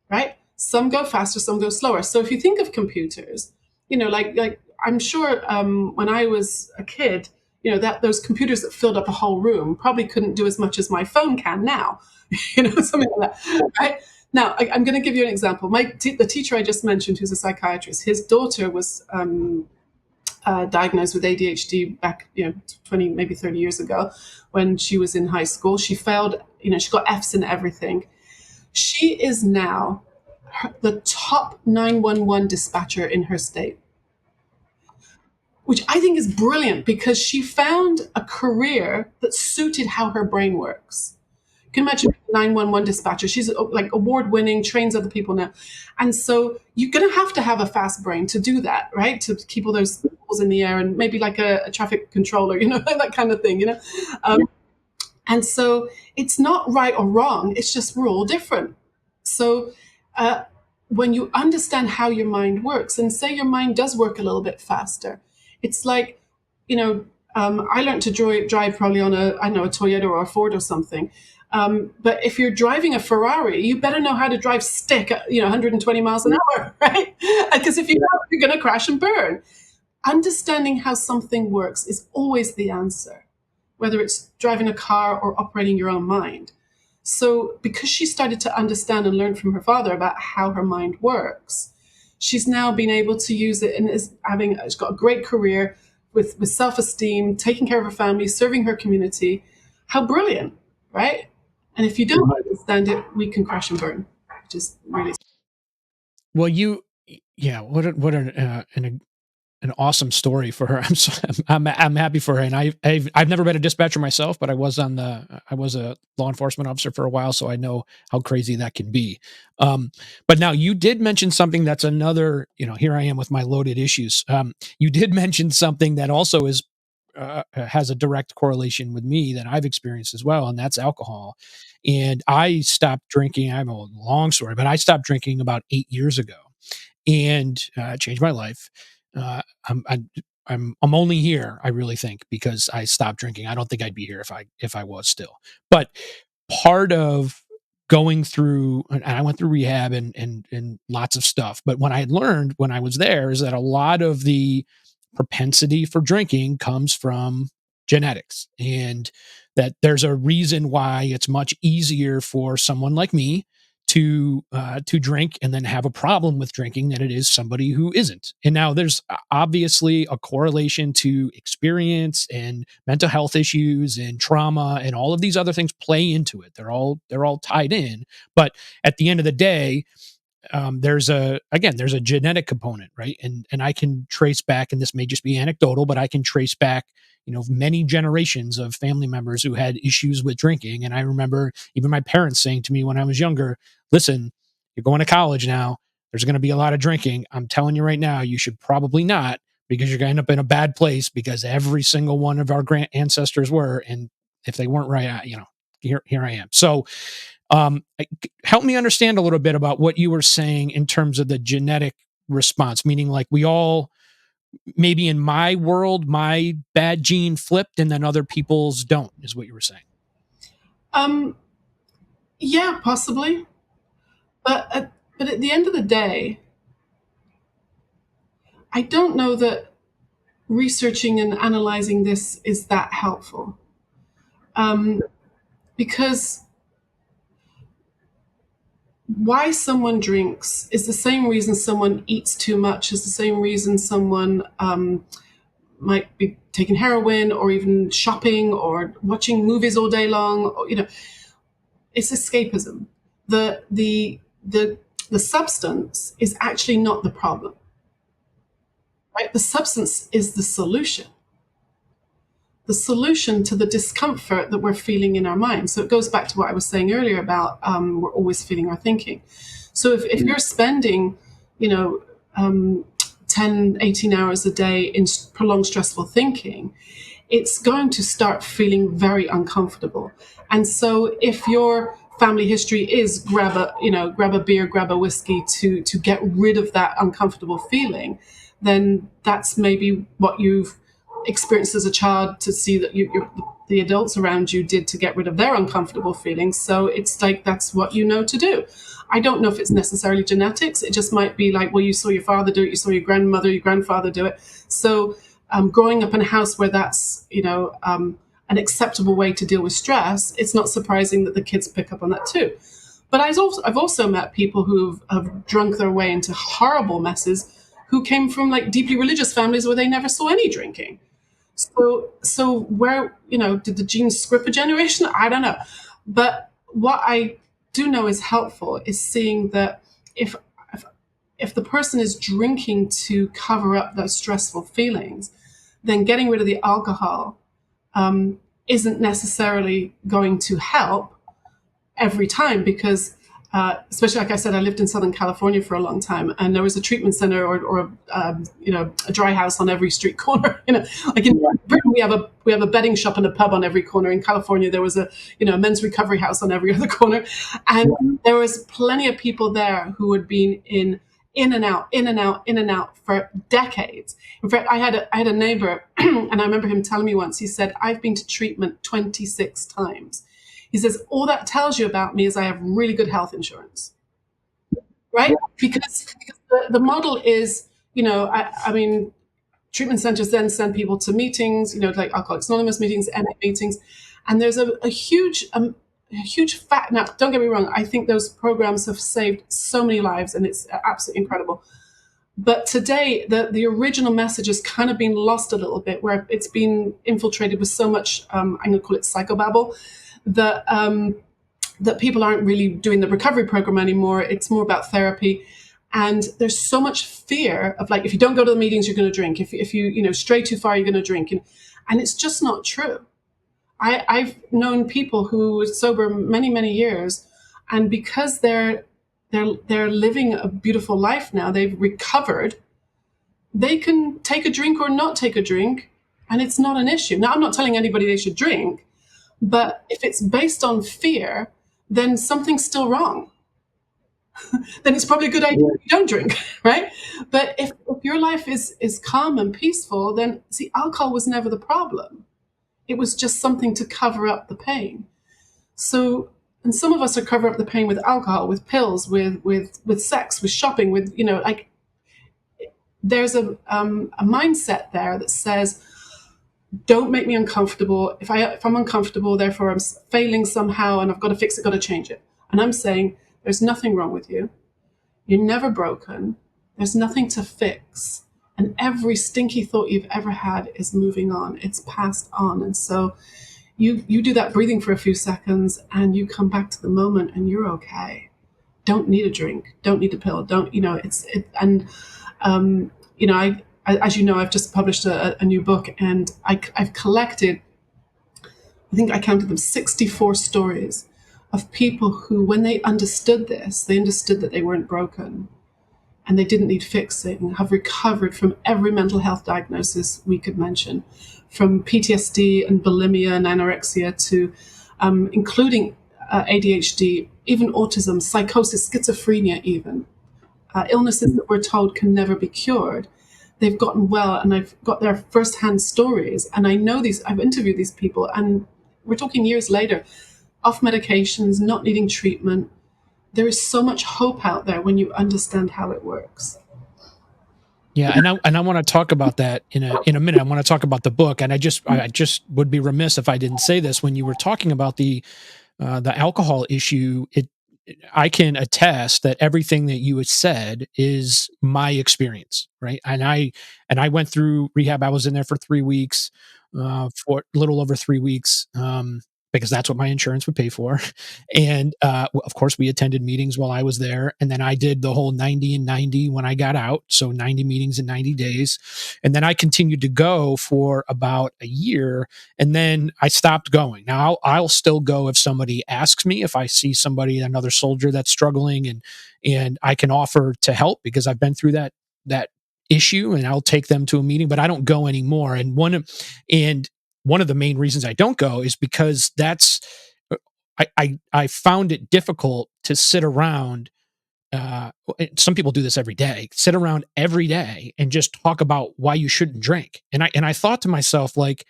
right? Some go faster, some go slower. So if you think of computers, like I'm sure when I was a kid, that those computers that filled up a whole room probably couldn't do as much as my phone can now, something like that, right? Now I'm going to give you an example. The teacher I just mentioned, who's a psychiatrist, his daughter was diagnosed with ADHD back, 20, maybe 30 years ago when she was in high school. She failed, she got F's in everything. She is now the top 911 dispatcher in her state, which I think is brilliant because she found a career that suited how her brain works. You can imagine 911 dispatcher. She's like award winning, trains other people now. And so you're going to have a fast brain to do that, right? To keep all those balls in the air and maybe like a traffic controller, that kind of thing, And so it's not right or wrong. It's just we're all different. So when you understand how your mind works, and say your mind does work a little bit faster, it's like, I learned to drive probably on a Toyota or a Ford or something. But if you're driving a Ferrari, you better know how to drive stick at 120 miles an hour, right? Because if you don't, you're going to crash and burn. Understanding how something works is always the answer, whether it's driving a car or operating your own mind. So because she started to understand and learn from her father about how her mind works, she's now been able to use it and she's got a great career with self-esteem, taking care of her family, serving her community. How brilliant, right? And if you don't understand it, we can crash and burn, which is really. Well, what an awesome story for her. I'm happy for her, and I've never been a dispatcher myself, but I was a law enforcement officer for a while, so I know how crazy that can be. But now you did mention something that's another. Here I am with my loaded issues. You did mention something that also has a direct correlation with me that I've experienced as well, and that's alcohol. And I stopped drinking. I have a long story, but I stopped drinking about 8 years ago, and changed my life. Uh, I'm, I, I'm only here, I really think, because I stopped drinking. I don't think I'd be here if I was still. But part of going through, and I went through rehab and lots of stuff. But what I had learned when I was there is that a lot of the propensity for drinking comes from genetics, and that there's a reason why it's much easier for someone like me to drink and then have a problem with drinking than it is somebody who isn't. And now there's obviously a correlation to experience and mental health issues and trauma and all of these other things play into it. They're all tied in. But at the end of the day, there's a genetic component, right? And I can trace back, and this may just be anecdotal, but I can trace back, many generations of family members who had issues with drinking. And I remember even my parents saying to me when I was younger, "Listen, you're going to college now. There's going to be a lot of drinking. I'm telling you right now, you should probably not, because you're going to end up in a bad place, because every single one of our ancestors were, and if they weren't right, here I am." So help me understand a little bit about what you were saying in terms of the genetic response, meaning like we all, maybe in my world, my bad gene flipped and then other people's don't, is what you were saying. Um, yeah, possibly. But at the end of the day, I don't know that researching and analyzing this is that helpful. Because why someone drinks is the same reason someone eats too much, is the same reason someone might be taking heroin or even shopping or watching movies all day long. Or, it's escapism. The substance is actually not the problem, right? The substance is the solution. the solution to the discomfort that we're feeling in our mind. So it goes back to what I was saying earlier about we're always feeling our thinking. So if you're spending, you know, 10, 18 hours a day in prolonged stressful thinking, it's going to start feeling very uncomfortable. And so if your family history is grab a beer, grab a whiskey to get rid of that uncomfortable feeling, then that's maybe what you've experienced as a child, to see that the adults around you did to get rid of their uncomfortable feelings. So it's like that's what you know to do. I don't know if it's necessarily genetics. It just might be like, well, you saw your father do it, you saw your grandmother, your grandfather do it. So growing up in a house where that's an acceptable way to deal with stress, it's not surprising that the kids pick up on that too. But I've also met people who have drunk their way into horrible messes, who came from like deeply religious families where they never saw any drinking. So where, did the genes script a generation? I don't know. But what I do know is helpful is seeing that if if, if the person is drinking to cover up those stressful feelings, then getting rid of the alcohol isn't necessarily going to help every time, because especially, like I said, I lived in Southern California for a long time, and there was a treatment center or a dry house on every street corner. Like in Britain, we have a betting shop and a pub on every corner. In California, there was a men's recovery house on every other corner, and there was plenty of people there who had been in and out, in and out, in and out for decades. In fact, I had a neighbor, and I remember him telling me once. He said, "I've been to treatment 26 times." He says, all that tells you about me is I have really good health insurance, right? Because the model is, I mean, treatment centers then send people to meetings, like Alcoholics Anonymous meetings, NA meetings, and there's a huge fact. Now, don't get me wrong, I think those programs have saved so many lives, and it's absolutely incredible. But today, the original message has kind of been lost a little bit, where it's been infiltrated with so much, I'm going to call it psychobabble, that people aren't really doing the recovery program anymore. It's more about therapy. And there's so much fear of, like, if you don't go to the meetings, you're going to drink. If you stray too far, you're going to drink. And it's just not true. I've known people who were sober many, many years, and because they're living a beautiful life now, they've recovered, they can take a drink or not take a drink, and it's not an issue. Now, I'm not telling anybody they should drink, but if it's based on fear, then something's still wrong. Then it's probably a good idea you don't drink, right? But if your life is calm and peaceful, then see, alcohol was never the problem. It was just something to cover up the pain. So, and some of us are covering up the pain with alcohol, with pills, with sex, with shopping, with like, there's a mindset there that says, don't make me uncomfortable. If I'm uncomfortable, therefore I'm failing somehow, and I've got to fix it, got to change it. And I'm saying, there's nothing wrong with you. You're never broken. There's nothing to fix. And every stinky thought you've ever had is moving on. It's passed on. And so you do that breathing for a few seconds, and you come back to the moment, and you're okay. Don't need a drink. Don't need a pill. As you know, I've just published a new book, and I've collected, I think I counted them, 64 stories of people who, when they understood this, they understood that they weren't broken and they didn't need fixing, have recovered from every mental health diagnosis we could mention, from PTSD and bulimia and anorexia to including ADHD, even autism, psychosis, schizophrenia even, illnesses that we're told can never be cured. They've gotten well, and I've got their firsthand stories. And I know I've interviewed these people, and we're talking years later, off medications, not needing treatment. There is so much hope out there when you understand how it works. Yeah, and I want to talk about that in a minute. I want to talk about the book, and I just would be remiss if I didn't say this when you were talking about the alcohol issue. I can attest that everything that you had said is my experience, right? And I went through rehab. I was in there for 3 weeks, for a little over 3 weeks. because that's what my insurance would pay for. And of course, we attended meetings while I was there. And then I did the whole 90 and 90 when I got out. So 90 meetings in 90 days. And then I continued to go for about a year. And then I stopped going. Now I'll still go if somebody asks me, if I see somebody, another soldier that's struggling, and I can offer to help because I've been through that issue, and I'll take them to a meeting, but I don't go anymore. And one of the main reasons I don't go is because that's I found it difficult to sit around. Some people do this every day. Sit around every day and just talk about why you shouldn't drink. And I thought to myself, like,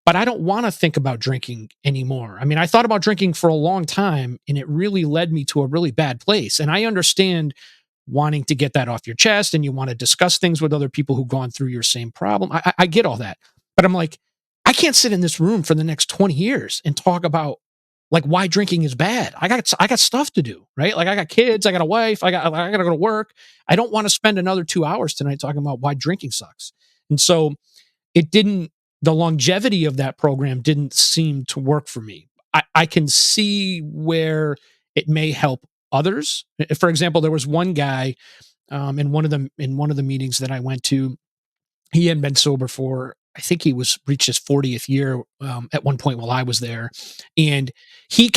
but I don't want to think about drinking anymore. I mean, I thought about drinking for a long time, and it really led me to a really bad place. And I understand wanting to get that off your chest, and you want to discuss things with other people who've gone through your same problem. I get all that, but I'm like, I can't sit in this room for the next 20 years and talk about like why drinking is bad. I got stuff to do, right? Like I got kids, I got a wife, I got to go to work. I don't want to spend another 2 hours tonight talking about why drinking sucks. And so it didn't. The longevity of that program didn't seem to work for me. I can see where it may help others. For example, there was one guy in one of the meetings that I went to. He hadn't been sober for, I think he was reached his 40th year at one point while I was there. And he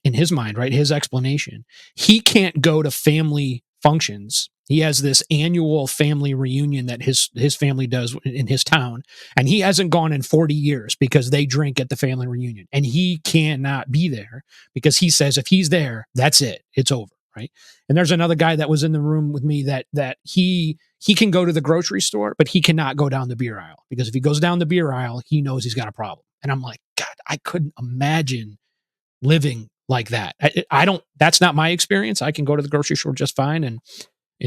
in his mind, right, his explanation, he can't go to family functions. He has this annual family reunion that his family does in his town, and he hasn't gone in 40 years because they drink at the family reunion, and he cannot be there because he says if he's there, that's it, it's over, right? And there's another guy that was in the room with me that he can go to the grocery store, but he cannot go down the beer aisle because if he goes down the beer aisle, he knows he's got a problem. And I'm like, God, I couldn't imagine living like that. I don't. That's not my experience. I can go to the grocery store just fine, and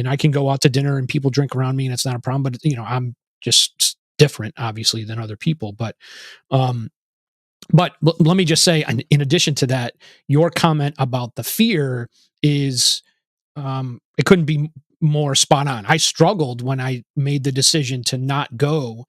I can go out to dinner and people drink around me, and it's not a problem. But I'm just different, obviously, than other people. Um, but let me just say, in addition to that, your comment about the fear is it couldn't be more spot on. I struggled when I made the decision to not go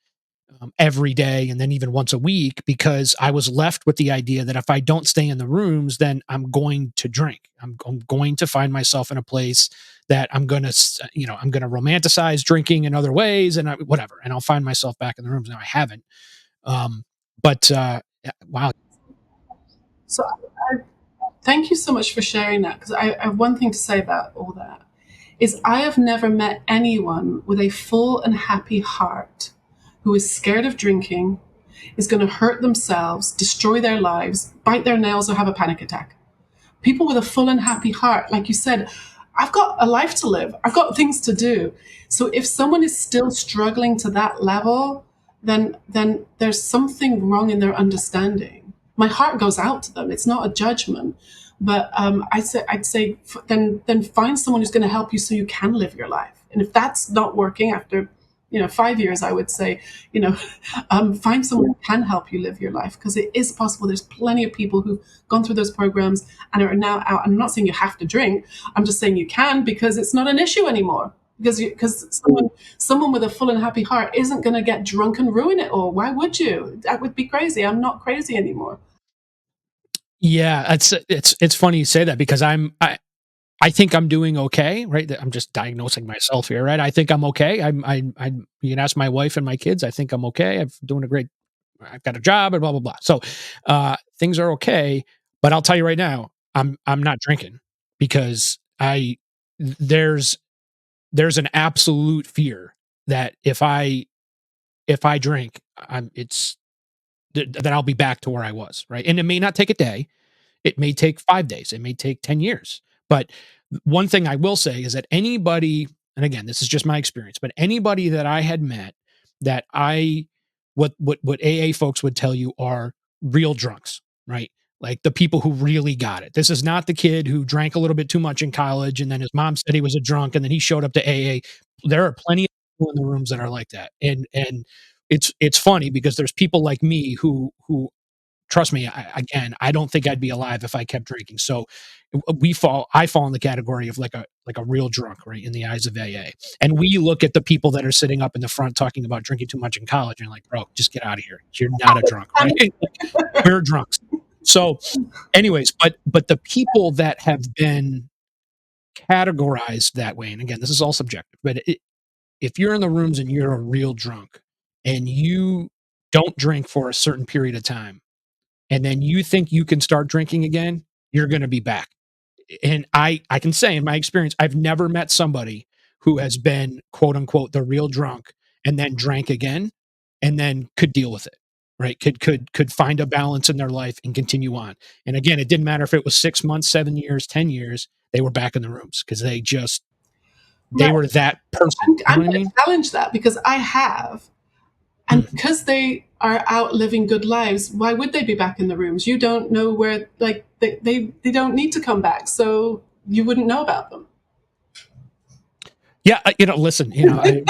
every day and then even once a week because I was left with the idea that if I don't stay in the rooms, then I'm going to drink. I'm going to find myself in a place that I'm going to romanticize drinking in other ways and whatever, and I'll find myself back in the rooms. Now I haven't, but yeah, wow. So thank you so much for sharing that, because I have one thing to say about all that is I have never met anyone with a full and happy heart who is scared of drinking, is going to hurt themselves, destroy their lives, bite their nails, or have a panic attack. People with a full and happy heart, like you said, I've got a life to live, I've got things to do. So if someone is still struggling to that level, then there's something wrong in their understanding. My heart goes out to them. It's not a judgment, but I'd say then find someone who's going to help you so you can live your life. And if that's not working after 5 years, I would say, you know, find someone who can help you live your life, because it is possible. There's plenty of people who've gone through those programs and are now out. I'm not saying you have to drink. I'm just saying you can, because it's not an issue anymore. Because someone with a full and happy heart isn't going to get drunk and ruin it all. Why would you? That would be crazy. I'm not crazy anymore. Yeah, it's funny you say that because I think I'm doing okay, right? I'm just diagnosing myself here, right? I think I'm okay. I you can ask my wife and my kids. I think I'm okay. I'm doing a great. I've got a job and blah blah blah. So things are okay. But I'll tell you right now, I'm not drinking because there's there's an absolute fear that if I drink, that I'll be back to where I was, right? And it may not take a day. It may take 5 days, it may take 10 years. But one thing I will say is that anybody, and again, this is just my experience, but anybody that I had met that what AA folks would tell you are real drunks, right? Like the people who really got it. This is not the kid who drank a little bit too much in college and then his mom said he was a drunk and then he showed up to AA. There are plenty of people in the rooms that are like that. And it's funny because there's people like me who trust me, again, I don't think I'd be alive if I kept drinking. So I fall in the category of like a real drunk, right, in the eyes of AA. And we look at the people that are sitting up in the front talking about drinking too much in college, and you're like, bro, just get out of here. You're not a drunk, right? Like, we're drunks. So, anyways, but the people that have been categorized that way, and again, this is all subjective, but if you're in the rooms and you're a real drunk and you don't drink for a certain period of time, and then you think you can start drinking again, you're going to be back. And I can say in my experience, I've never met somebody who has been quote unquote the real drunk and then drank again and then could deal with it. Right. Could find a balance in their life and continue on. And again, it didn't matter if it was 6 months, 7 years, 10 years, they were back in the rooms because they Right. were that person. You know I'm what I going to mean? challenge that because I have. And Mm. because they are out living good lives, why would they be back in the rooms? You don't know where, like, they don't need to come back. So you wouldn't know about them. Yeah, listen,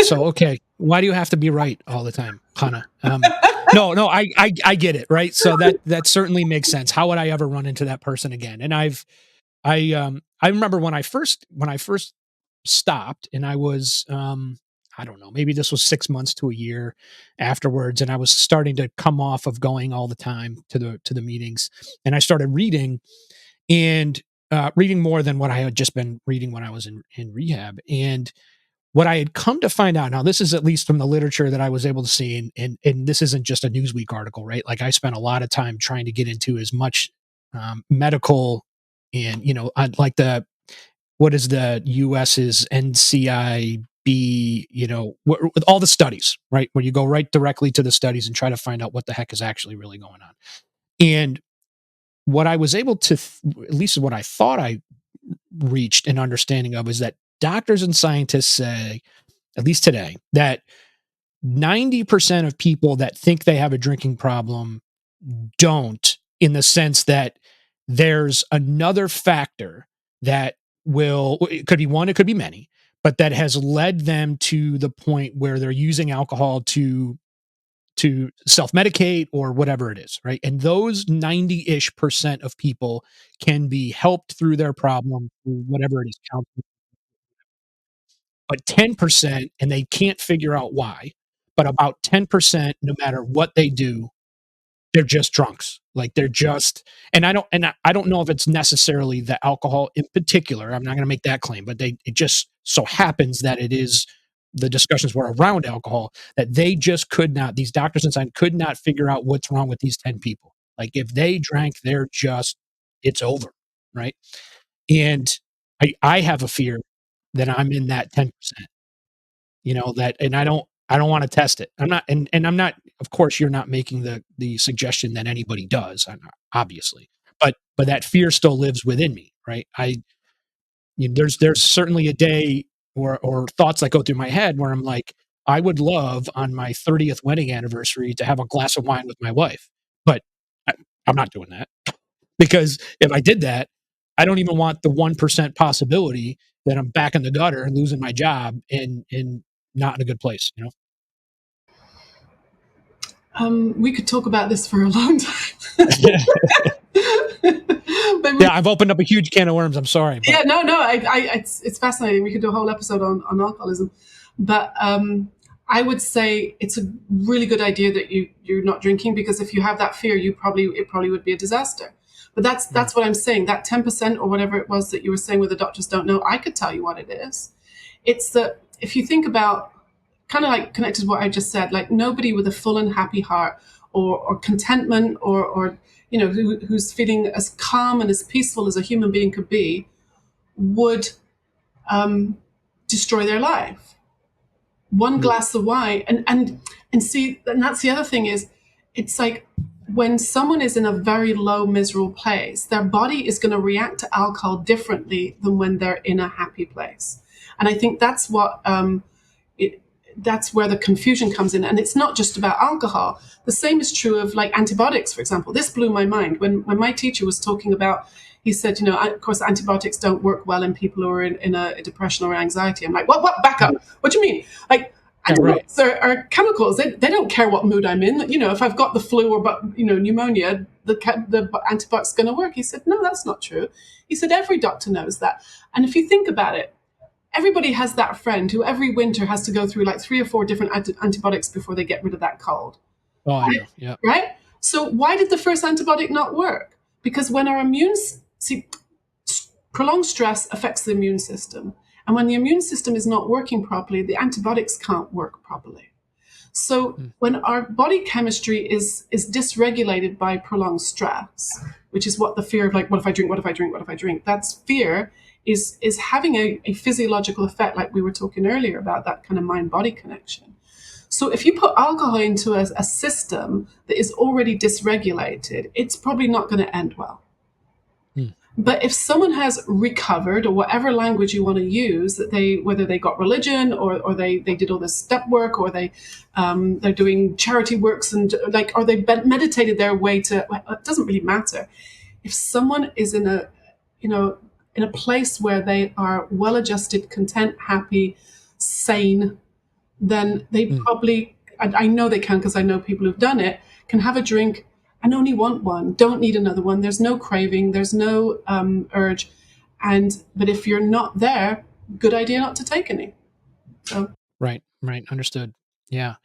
so okay, why do you have to be right all the time, Hannah? No, I get it, right? So that certainly makes sense. How would I ever run into that person again? And I remember when I first stopped, and I was I don't know, maybe this was 6 months to a year afterwards, and I was starting to come off of going all the time to the meetings, and I started reading and reading more than what I had just been reading when I was in rehab, and what I had come to find out, now this is at least from the literature that I was able to see, and this isn't just a Newsweek article, right? Like I spent a lot of time trying to get into as much medical and like what is the US's NCIB, with all the studies, right? Where you go right directly to the studies and try to find out what the heck is actually really going on. And what I was able to, at least what I thought I reached an understanding of, is that doctors and scientists say, at least today, that 90% of people that think they have a drinking problem don't, in the sense that there's another factor that it could be one, it could be many, but that has led them to the point where they're using alcohol to self-medicate or whatever it is, right? And those 90-ish% of people can be helped through their problem, through whatever it is, counseling, but 10%, and they can't figure out why, but about 10%, no matter what they do, they're just drunks. Like they're just, and I don't know if it's necessarily the alcohol in particular. I'm not going to make that claim, but it just so happens that it is, the discussions were around alcohol, that they just could not, these doctors and science could not figure out what's wrong with these 10 people. Like if they drank, it's over. Right. And I have a fear that I'm in that 10%. That, and I don't want to test it. I'm not, and I'm not, of course you're not making the suggestion that anybody does, obviously, but that fear still lives within me, right? There's certainly a day or thoughts that go through my head where I'm like, I would love on my 30th wedding anniversary to have a glass of wine with my wife, but I, I'm not doing that, because if I did that, I don't even want the 1% possibility that I'm back in the gutter and losing my job and not in a good place, We could talk about this for a long time. But Yeah, I've opened up a huge can of worms. I'm sorry, yeah, but no, it's fascinating. We could do a whole episode on alcoholism, but I would say it's a really good idea that you're not drinking, because if you have that fear, it probably would be a disaster. But mm, that's what I'm saying. That 10% or whatever it was that you were saying, where the doctors don't know, I could tell you what it is. It's that if you think about, kind of like connected to what I just said, like nobody with a full and happy heart, or contentment, or who's feeling as calm and as peaceful as a human being could be, would um, destroy their life. One mm, glass of wine, and see, and that's the other thing is, it's like when someone is in a very low miserable place, their body is going to react to alcohol differently than when they're in a happy place. And I think it, that's where the confusion comes in. And it's not just about alcohol. The same is true of like antibiotics, for example. This blew my mind when my teacher was talking about, he said, of course, antibiotics don't work well in people who are in a depression or anxiety. I'm like, what? Back up. mm. What do you mean? Like, Yeah, right. antibiotics are chemicals. They don't care what mood I'm in. If I've got the flu or pneumonia, the antibiotic's going to work. He said, no, that's not true. He said, every doctor knows that. And if you think about it, everybody has that friend who every winter has to go through like 3 or 4 different antibiotics before they get rid of that cold. Oh, I Right? know. Yeah. Right? So why did the first antibiotic not work? Because when prolonged stress affects the immune system. And when the immune system is not working properly, the antibiotics can't work properly. So Mm. when our body chemistry is dysregulated by prolonged stress, which is what the fear of like, what if I drink, what if I drink, what if I drink? That's fear is having a physiological effect, like we were talking earlier about that kind of mind-body connection. So if you put alcohol into a system that is already dysregulated, it's probably not going to end well. Mm. But if someone has recovered, or whatever language you want to use, that whether they got religion, or they did all this step work, or they're doing charity works, and like, or they meditated their way to, it doesn't really matter. If someone is in a, in a place where they are well adjusted, content, happy, sane, then they Mm. probably, I know they can because I know people who've done it, can have a drink and only want one, don't need another one. There's no craving, there's no urge. But if you're not there, good idea not to take any. So Right. Right. Understood. Yeah.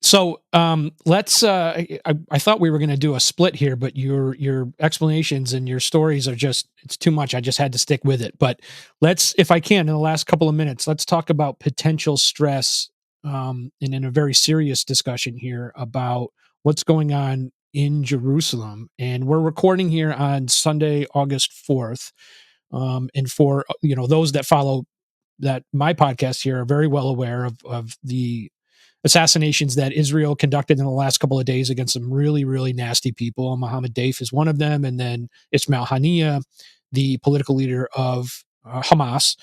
So let's. I thought we were going to do a split here, but your explanations and your stories are just—it's too much. I just had to stick with it. But let's, if I can, in the last couple of minutes, let's talk about potential stress, and in a very serious discussion here about what's going on in Jerusalem. And we're recording here on Sunday, August 4th. And for those that follow that my podcast here are very well aware of the assassinations that Israel conducted in the last couple of days against some really, really nasty people. Mohammed Daif is one of them, and then Ismail Haniyeh, the political leader of Hamas.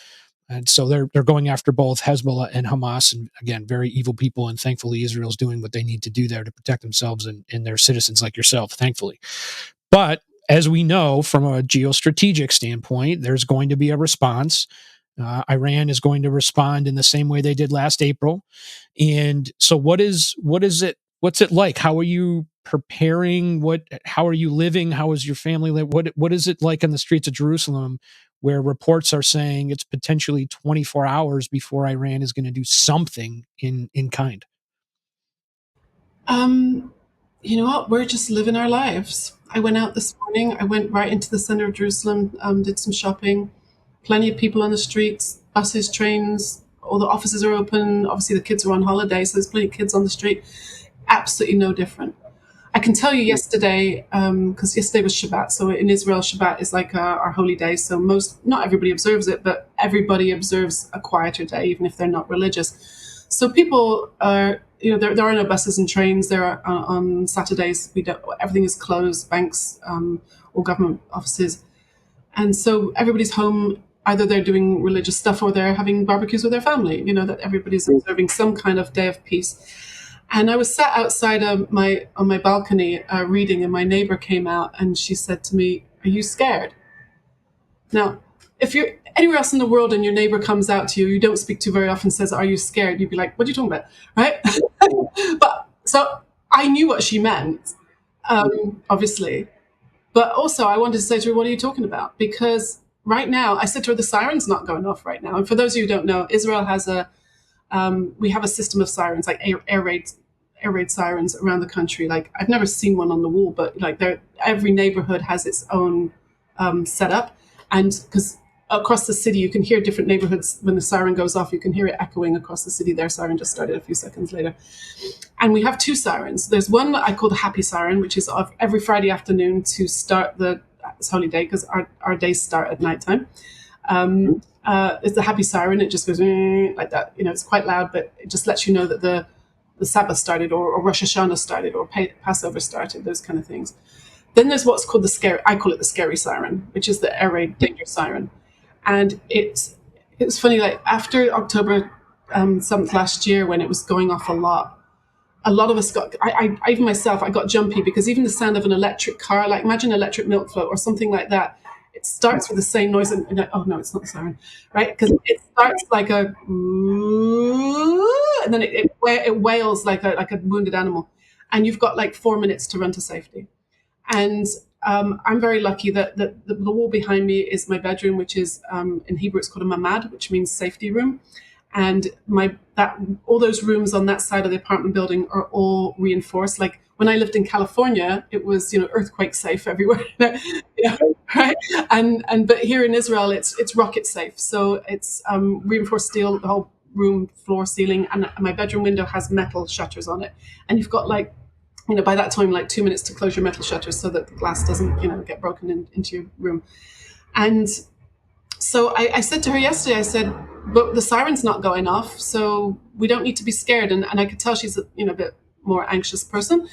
And so they're going after both Hezbollah and Hamas, and again, very evil people. And thankfully, Israel's doing what they need to do there to protect themselves and their citizens like yourself. Thankfully, but as we know from a geostrategic standpoint, there's going to be a response. Iran is going to respond in the same way they did last April. And so what's it like? How are you preparing? How are you living? How is your family live? What is it like on the streets of Jerusalem, where reports are saying it's potentially 24 hours before Iran is going to do something in kind? um, you know what? We're just living our lives. I went out this morning. I went right into the center of Jerusalem, did some shopping. Plenty of people on the streets, buses, trains. All the offices are open. Obviously, the kids are on holiday, so there's plenty of kids on the street. Absolutely no different. I can tell you yesterday, because yesterday was Shabbat. So in Israel, Shabbat is like our holy day. So not everybody observes it, but everybody observes a quieter day, even if they're not religious. So people are, there are no buses and trains. There are on Saturdays. Everything is closed, banks, all government offices, and so everybody's home. Either they're doing religious stuff or they're having barbecues with their family. That everybody's observing some kind of day of peace. And I was sat outside on my balcony reading, and my neighbor came out and she said to me, "Are you scared?" Now, if you're anywhere else in the world and your neighbor comes out to you, you don't speak to very often, says, "Are you scared?" You'd be like, "What are you talking about?" Right? But so I knew what she meant, obviously. But also, I wanted to say to her, "What are you talking about?" Because right now, I said to her, the siren's not going off right now. And for those of you who don't know, Israel has we have a system of sirens, like air raid sirens around the country. Like, I've never seen one on the wall, but like every neighborhood has its own setup. And because across the city, you can hear different neighborhoods when the siren goes off, you can hear it echoing across the city. Their siren just started a few seconds later. And we have two sirens. There's one that I call the happy siren, which is every Friday afternoon to start it's holy day, because our days start at nighttime. It's the happy siren. It just goes like that. It's quite loud, but it just lets you know that the Sabbath started, or Rosh Hashanah started, or Passover started, those kind of things. Then there's what's called I call it the scary siren, which is the air raid danger siren. And it was funny, like after October 7th last year, when it was going off a lot of us got, I even myself, I got jumpy, because even the sound of an electric car, like imagine an electric milk float or something like that, it starts with the same noise. And oh no, it's not the siren, right? Because it starts like a, and then it wails like a wounded animal. And you've got like 4 minutes to run to safety. And I'm very lucky that the wall behind me is my bedroom, which is in Hebrew it's called a mamad, which means safety room. and all those rooms on that side of the apartment building are all reinforced. Like when I lived in California, it was earthquake safe everywhere. Yeah, right. And but here in Israel, it's rocket safe. So it's reinforced steel, the whole room, floor, ceiling, and my bedroom window has metal shutters on it. And you've got like, by that time, like 2 minutes to close your metal shutters so that the glass doesn't, get broken into your room. And so I said to her yesterday, I said, but the siren's not going off, so we don't need to be scared. And I could tell she's a bit more anxious person.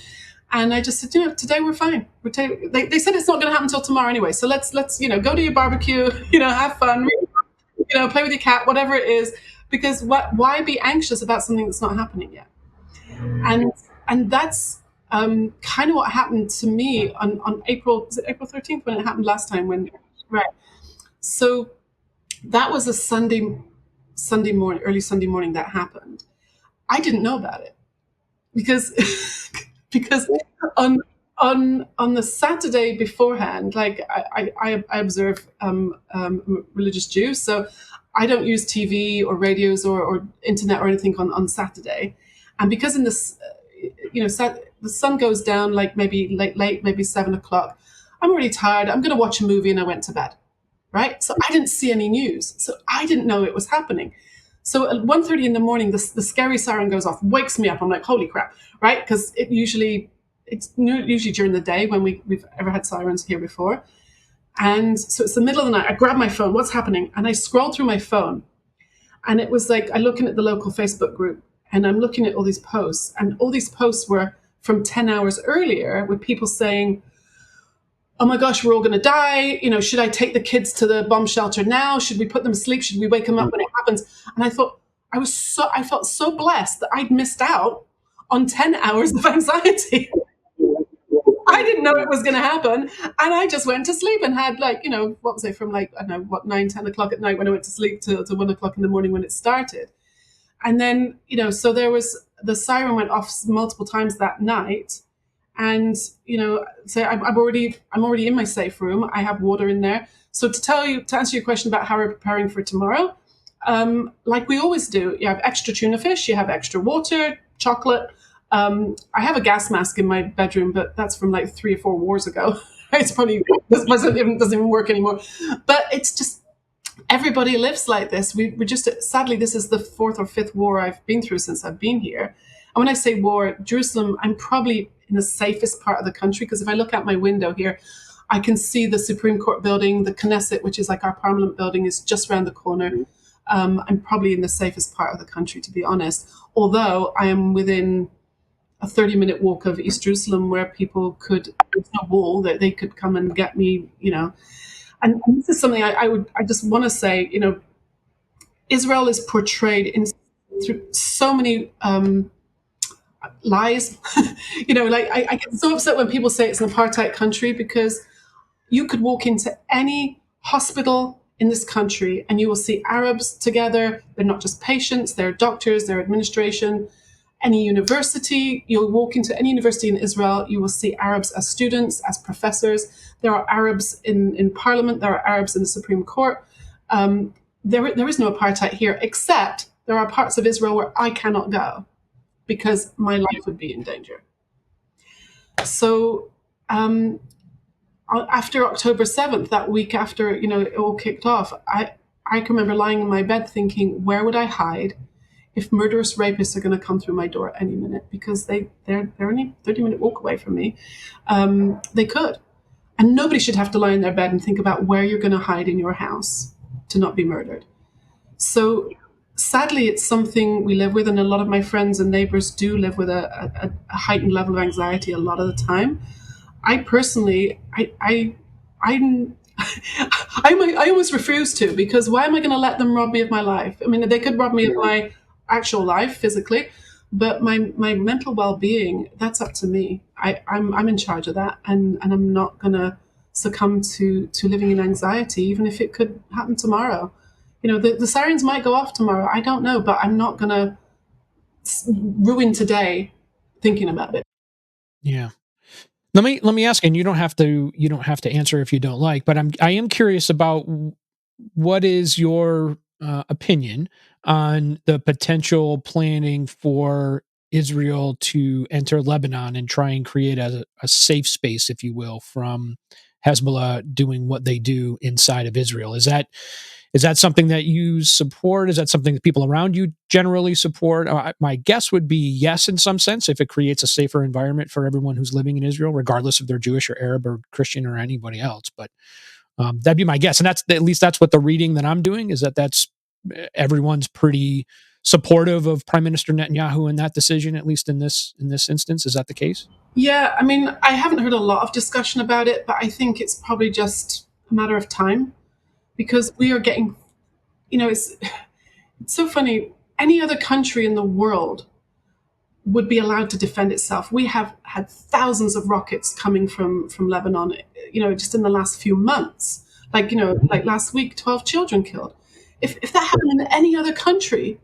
And I just said, today we're fine. They said it's not going to happen until tomorrow anyway. So let's go to your barbecue, have fun, play with your cat, whatever it is. Because why be anxious about something that's not happening yet? And that's kind of what happened to me on April 13th when it happened last time. Right. So that was a Sunday morning, early Sunday morning that happened. I didn't know about it because on the Saturday beforehand, like I observe religious Jews, so I don't use TV or radios or internet or anything on Saturday, and because in this, the sun goes down like maybe late, maybe 7 o'clock. I'm already tired. I'm going to watch a movie, and I went to bed. Right? So I didn't see any news. So I didn't know it was happening. So at 1:30 in the morning, the scary siren goes off, wakes me up. I'm like, holy crap, right? Because it's usually during the day when we've ever had sirens here before. And so it's the middle of the night. I grab my phone, what's happening? And I scroll through my phone. And it was like, I'm looking at the local Facebook group, and I'm looking at all these posts. And all these posts were from 10 hours earlier with people saying, oh my gosh, we're all going to die. Should I take the kids to the bomb shelter now? Should we put them to sleep? Should we wake them up when it happens? And I thought, I felt so blessed that I'd missed out on 10 hours of anxiety. I didn't know it was going to happen. And I just went to sleep and had what was it, from like, I don't know, 9, 10 o'clock at night when I went to sleep to 1 o'clock in the morning when it started. And then, so the siren went off multiple times that night. And so I'm already in my safe room. I have water in there. So to answer your question about how we're preparing for tomorrow, like we always do, you have extra tuna fish, you have extra water, chocolate. I have a gas mask in my bedroom, but that's from like 3 or 4 wars ago. It's probably doesn't even work anymore. But it's just, everybody lives like this. We just, sadly, this is the 4th or 5th war I've been through since I've been here. And when I say war, Jerusalem, I'm probably in the safest part of the country, because if I look out my window here, I can see the Supreme Court building, the Knesset, which is like our parliament building, is just around the corner. I'm probably in the safest part of the country, to be honest, although I am within a 30-minute walk of East Jerusalem, where people there's no wall, that they could come and get me, And this is something I just want to say, Israel is portrayed through so many lies. I get so upset when people say it's an apartheid country, because you could walk into any hospital in this country and you will see Arabs together. They're not just patients, they're doctors, they're administration. Any university, you'll walk into any university in Israel, you will see Arabs as students, as professors. There are Arabs in parliament, there are Arabs in the Supreme Court. There is no apartheid here, except there are parts of Israel where I cannot go because my life would be in danger. So after October 7th, that week after it all kicked off, I can remember lying in my bed thinking, where would I hide if murderous rapists are going to come through my door any minute? Because they're only 30-minute walk away from me. They could. And nobody should have to lie in their bed and think about where you're going to hide in your house to not be murdered. So sadly, it's something we live with, and a lot of my friends and neighbors do live with a heightened level of anxiety a lot of the time. I personally, I almost refuse to, because why am I going to let them rob me of my life? I mean, they could rob me of my actual life physically, but my mental well-being, that's up to me. I'm in charge of that, and I'm not going to succumb to living in anxiety, even if it could happen tomorrow. The sirens might go off tomorrow. I don't know, but I'm not going to ruin today thinking about it. Yeah. Let me ask, and you don't have to answer if you don't like, but I am curious about what is your opinion on the potential planning for Israel to enter Lebanon and try and create a safe space, if you will, from Hezbollah doing what they do inside of Israel. Is that something that you support? Is that something that people around you generally support? My guess would be yes, in some sense, if it creates a safer environment for everyone who's living in Israel, regardless if they're Jewish or Arab or Christian or anybody else. But that'd be my guess, and that's at least that's what the reading that I'm doing is that's everyone's pretty supportive of Prime Minister Netanyahu in that decision, at least in this instance. Is that the case? Yeah, I mean, I haven't heard a lot of discussion about it, but I think it's probably just a matter of time because we are getting, it's so funny. Any other country in the world would be allowed to defend itself. We have had thousands of rockets coming from Lebanon, just in the last few months. Like last week, 12 children killed. If that happened in any other country,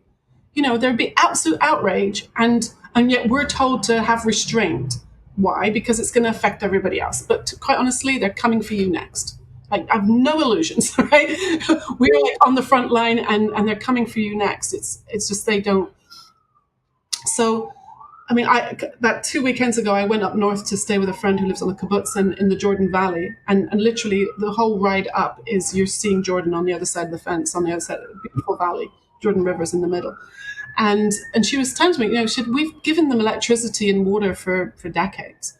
there'd be absolute outrage, and yet we're told to have restraint. Why? Because it's going to affect everybody else. But quite honestly, they're coming for you next. Like, I have no illusions, right? We're like on the front line, and they're coming for you next. It's just they don't. So, I mean, that 2 weekends ago, I went up north to stay with a friend who lives on a kibbutz in the Jordan Valley, and literally the whole ride up is you're seeing Jordan on the other side of the fence, on the other side of the beautiful valley. Jordan River's in the middle. And she was telling me, we've given them electricity and water for decades,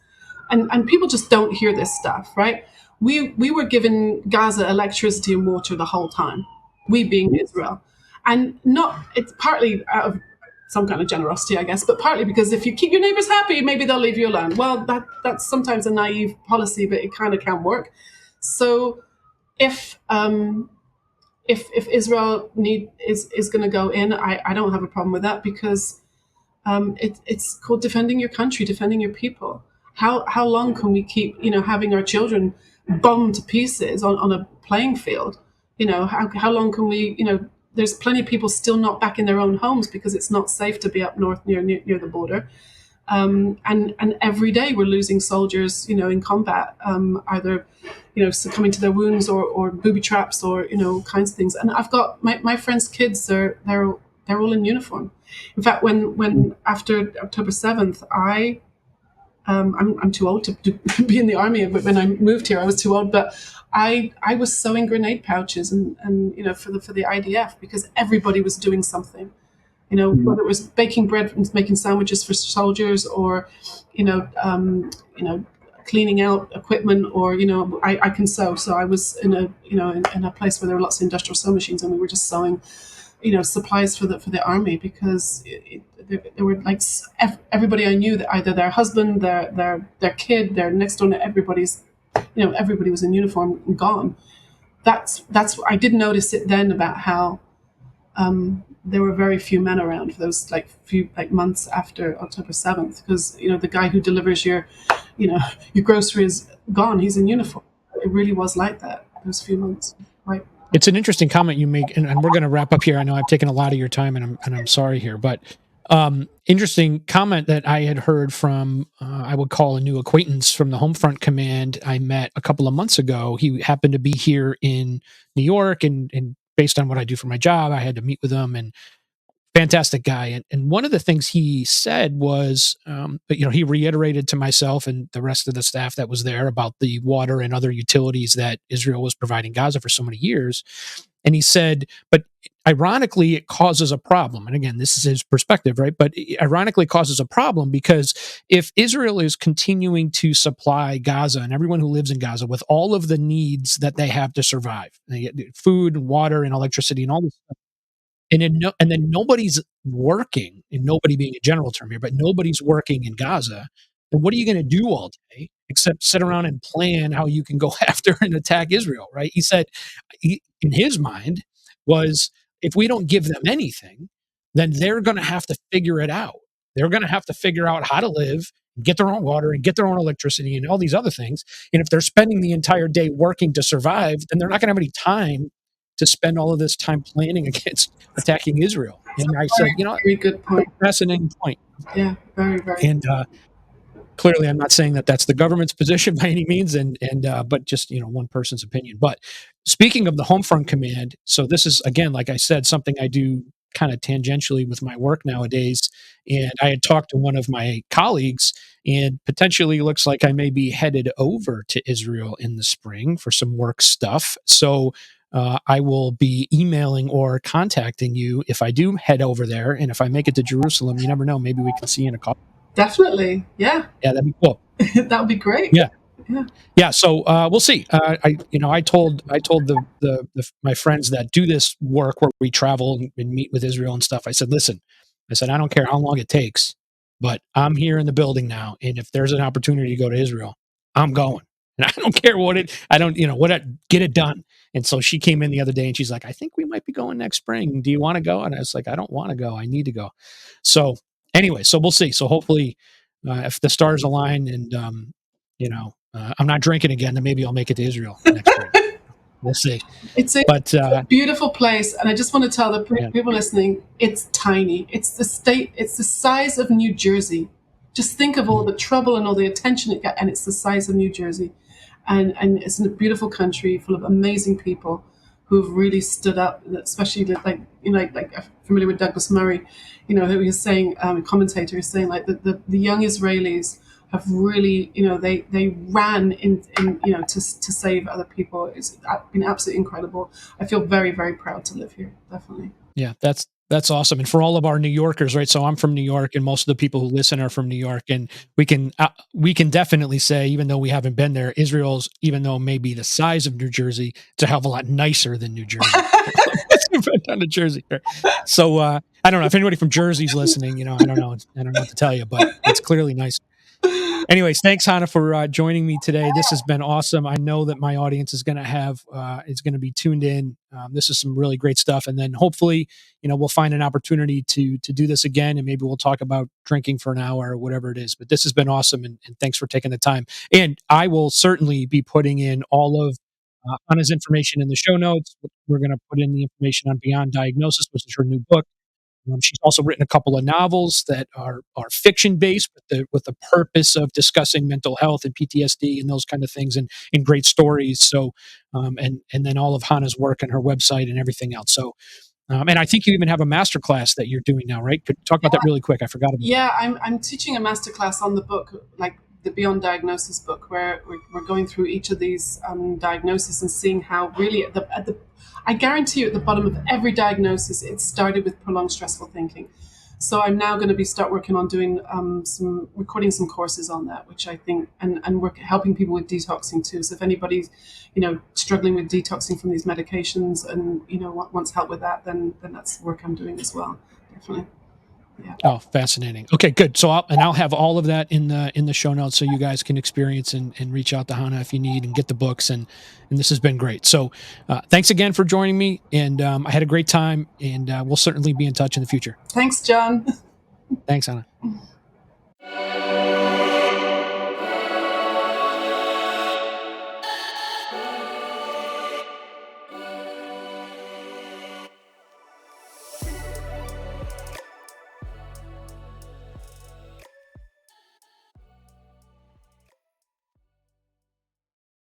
and people just don't hear this stuff, right? We were given Gaza electricity and water the whole time, we being Israel, and not it's partly out of some kind of generosity, I guess, but partly because if you keep your neighbors happy, maybe they'll leave you alone. Well, that's sometimes a naive policy, but it kind of can work. So if if Israel is going to go in, I don't have a problem with that because it's called defending your country, defending your people. How long can we keep having our children bombed to pieces on a playing field? How long can we there's plenty of people still not back in their own homes because it's not safe to be up north near the border. And every day we're losing soldiers, in combat, either, succumbing to their wounds or booby traps or, kinds of things. And I've got my friends' kids, they're all in uniform. In fact, when after October 7th, I'm too old to be in the army. But when I moved here, I was too old. But I was sewing grenade pouches and for the IDF because everybody was doing something. Whether it was baking bread and making sandwiches for soldiers, or cleaning out equipment, or I can sew. So I was in a place where there were lots of industrial sewing machines, and we were just sewing supplies for the army because there were like everybody I knew, that either their husband, their kid, their next door, everybody was in uniform and gone. That's I did notice it then about how there were very few men around for those few months after October 7th, because the guy who delivers your your groceries gone, he's in uniform. It really was like that those few months, right? It's an interesting comment you make, and we're going to wrap up here. I know I've taken a lot of your time, and I'm sorry here, but interesting comment that I had heard from I would call a new acquaintance from the Homefront Command I met a couple of months ago. He happened to be here in New York, and based on what I do for my job, I had to meet with him, and fantastic guy. And one of the things he said was, he reiterated to myself and the rest of the staff that was there about the water and other utilities that Israel was providing Gaza for so many years. And he said, but ironically, it causes a problem. And again, this is his perspective, right? But it ironically causes a problem because if Israel is continuing to supply Gaza and everyone who lives in Gaza with all of the needs that they have to survive, they get food and water and electricity and all this stuff, and then nobody's working, and nobody being a general term here, but nobody's working in Gaza, then what are you gonna do all day except sit around and plan how you can go after and attack Israel, right? He said in his mind was, if we don't give them anything, then they're gonna have to figure it out. They're gonna have to figure out how to live, get their own water, and get their own electricity, and all these other things. And if they're spending the entire day working to survive, then they're not gonna have any time to spend all of this time planning against attacking Israel. And I said, Very good point. fascinating point. Yeah, very, very. And clearly, I'm not saying that that's the government's position by any means, but just one person's opinion. But speaking of the Homefront Command, so this is again, like I said, something I do kind of tangentially with my work nowadays. And I had talked to one of my colleagues, and potentially looks like I may be headed over to Israel in the spring for some work stuff. So I will be emailing or contacting you if I do head over there. And if I make it to Jerusalem, you never know. Maybe we can see you in a couple. Definitely. Yeah. Yeah, that'd be cool. That would be great. Yeah. Yeah. Yeah, so we'll see. I told my friends that do this work where we travel and meet with Israel and stuff. I said, listen, I said I don't care how long it takes, but I'm here in the building now, and if there's an opportunity to go to Israel, I'm going, and I don't care what it. I don't, get it done. And so she came in the other day and she's like, I think we might be going next spring. Do you want to go? And I was like, I don't want to go. I need to go. So anyway, so we'll see. So hopefully, if the stars align and I'm not drinking again, then maybe I'll make it to Israel next spring. We'll see. It's a But beautiful place, and I just want to tell the yeah, people listening, it's tiny. It's the size of New Jersey. Just think of all mhm, the trouble and all the attention it got, and it's the size of New Jersey, and it's a beautiful country full of amazing people who've really stood up, especially like I'm familiar with Douglas Murray, who was saying, a commentator is saying like the young Israelis have really, they ran in to save other people. It's been absolutely incredible. I feel very, very proud to live here. Definitely. yeah, that's awesome. And for all of our New Yorkers, right? So I'm from New York, and most of the people who listen are from New York, and we can definitely say, even though we haven't been there, Israel's, even though maybe the size of New Jersey, it's a hell of a lot nicer than New Jersey. We've been down to Jersey. Right? So I don't know if anybody from Jersey's listening. I don't know. I don't know what to tell you, but it's clearly nice. Anyways, thanks, Hannah, for joining me today. This has been awesome. I know that my audience is going to be tuned in. This is some really great stuff, and then hopefully, we'll find an opportunity to do this again, and maybe we'll talk about drinking for an hour or whatever it is. But this has been awesome, and thanks for taking the time. And I will certainly be putting in all of Hannah's information in the show notes. We're going to put in the information on Beyond Diagnosis, which is her new book. She's also written a couple of novels that are fiction based, with the purpose of discussing mental health and PTSD and those kind of things, and great stories. So, and then all of Hannah's work and her website and everything else. So, and I think you even have a master class that you're doing now, right? Could talk about that really quick. I forgot about. Yeah, I'm teaching a masterclass on the book, like the Beyond Diagnosis book, where we're going through each of these diagnoses and seeing how really I guarantee you at the bottom of every diagnosis, it started with prolonged stressful thinking. So I'm now going to start working on doing some recording some courses on that, which I think and work helping people with detoxing too. So if anybody's struggling with detoxing from these medications and wants help with that, then that's work I'm doing as well. Definitely. Yeah. Oh, fascinating. Okay, good. So I'll have all of that in the show notes, so you guys can experience and reach out to Hannah if you need, and get the books. And this has been great. So thanks again for joining me, and I had a great time, and we'll certainly be in touch in the future. Thanks, John. Thanks, Hannah.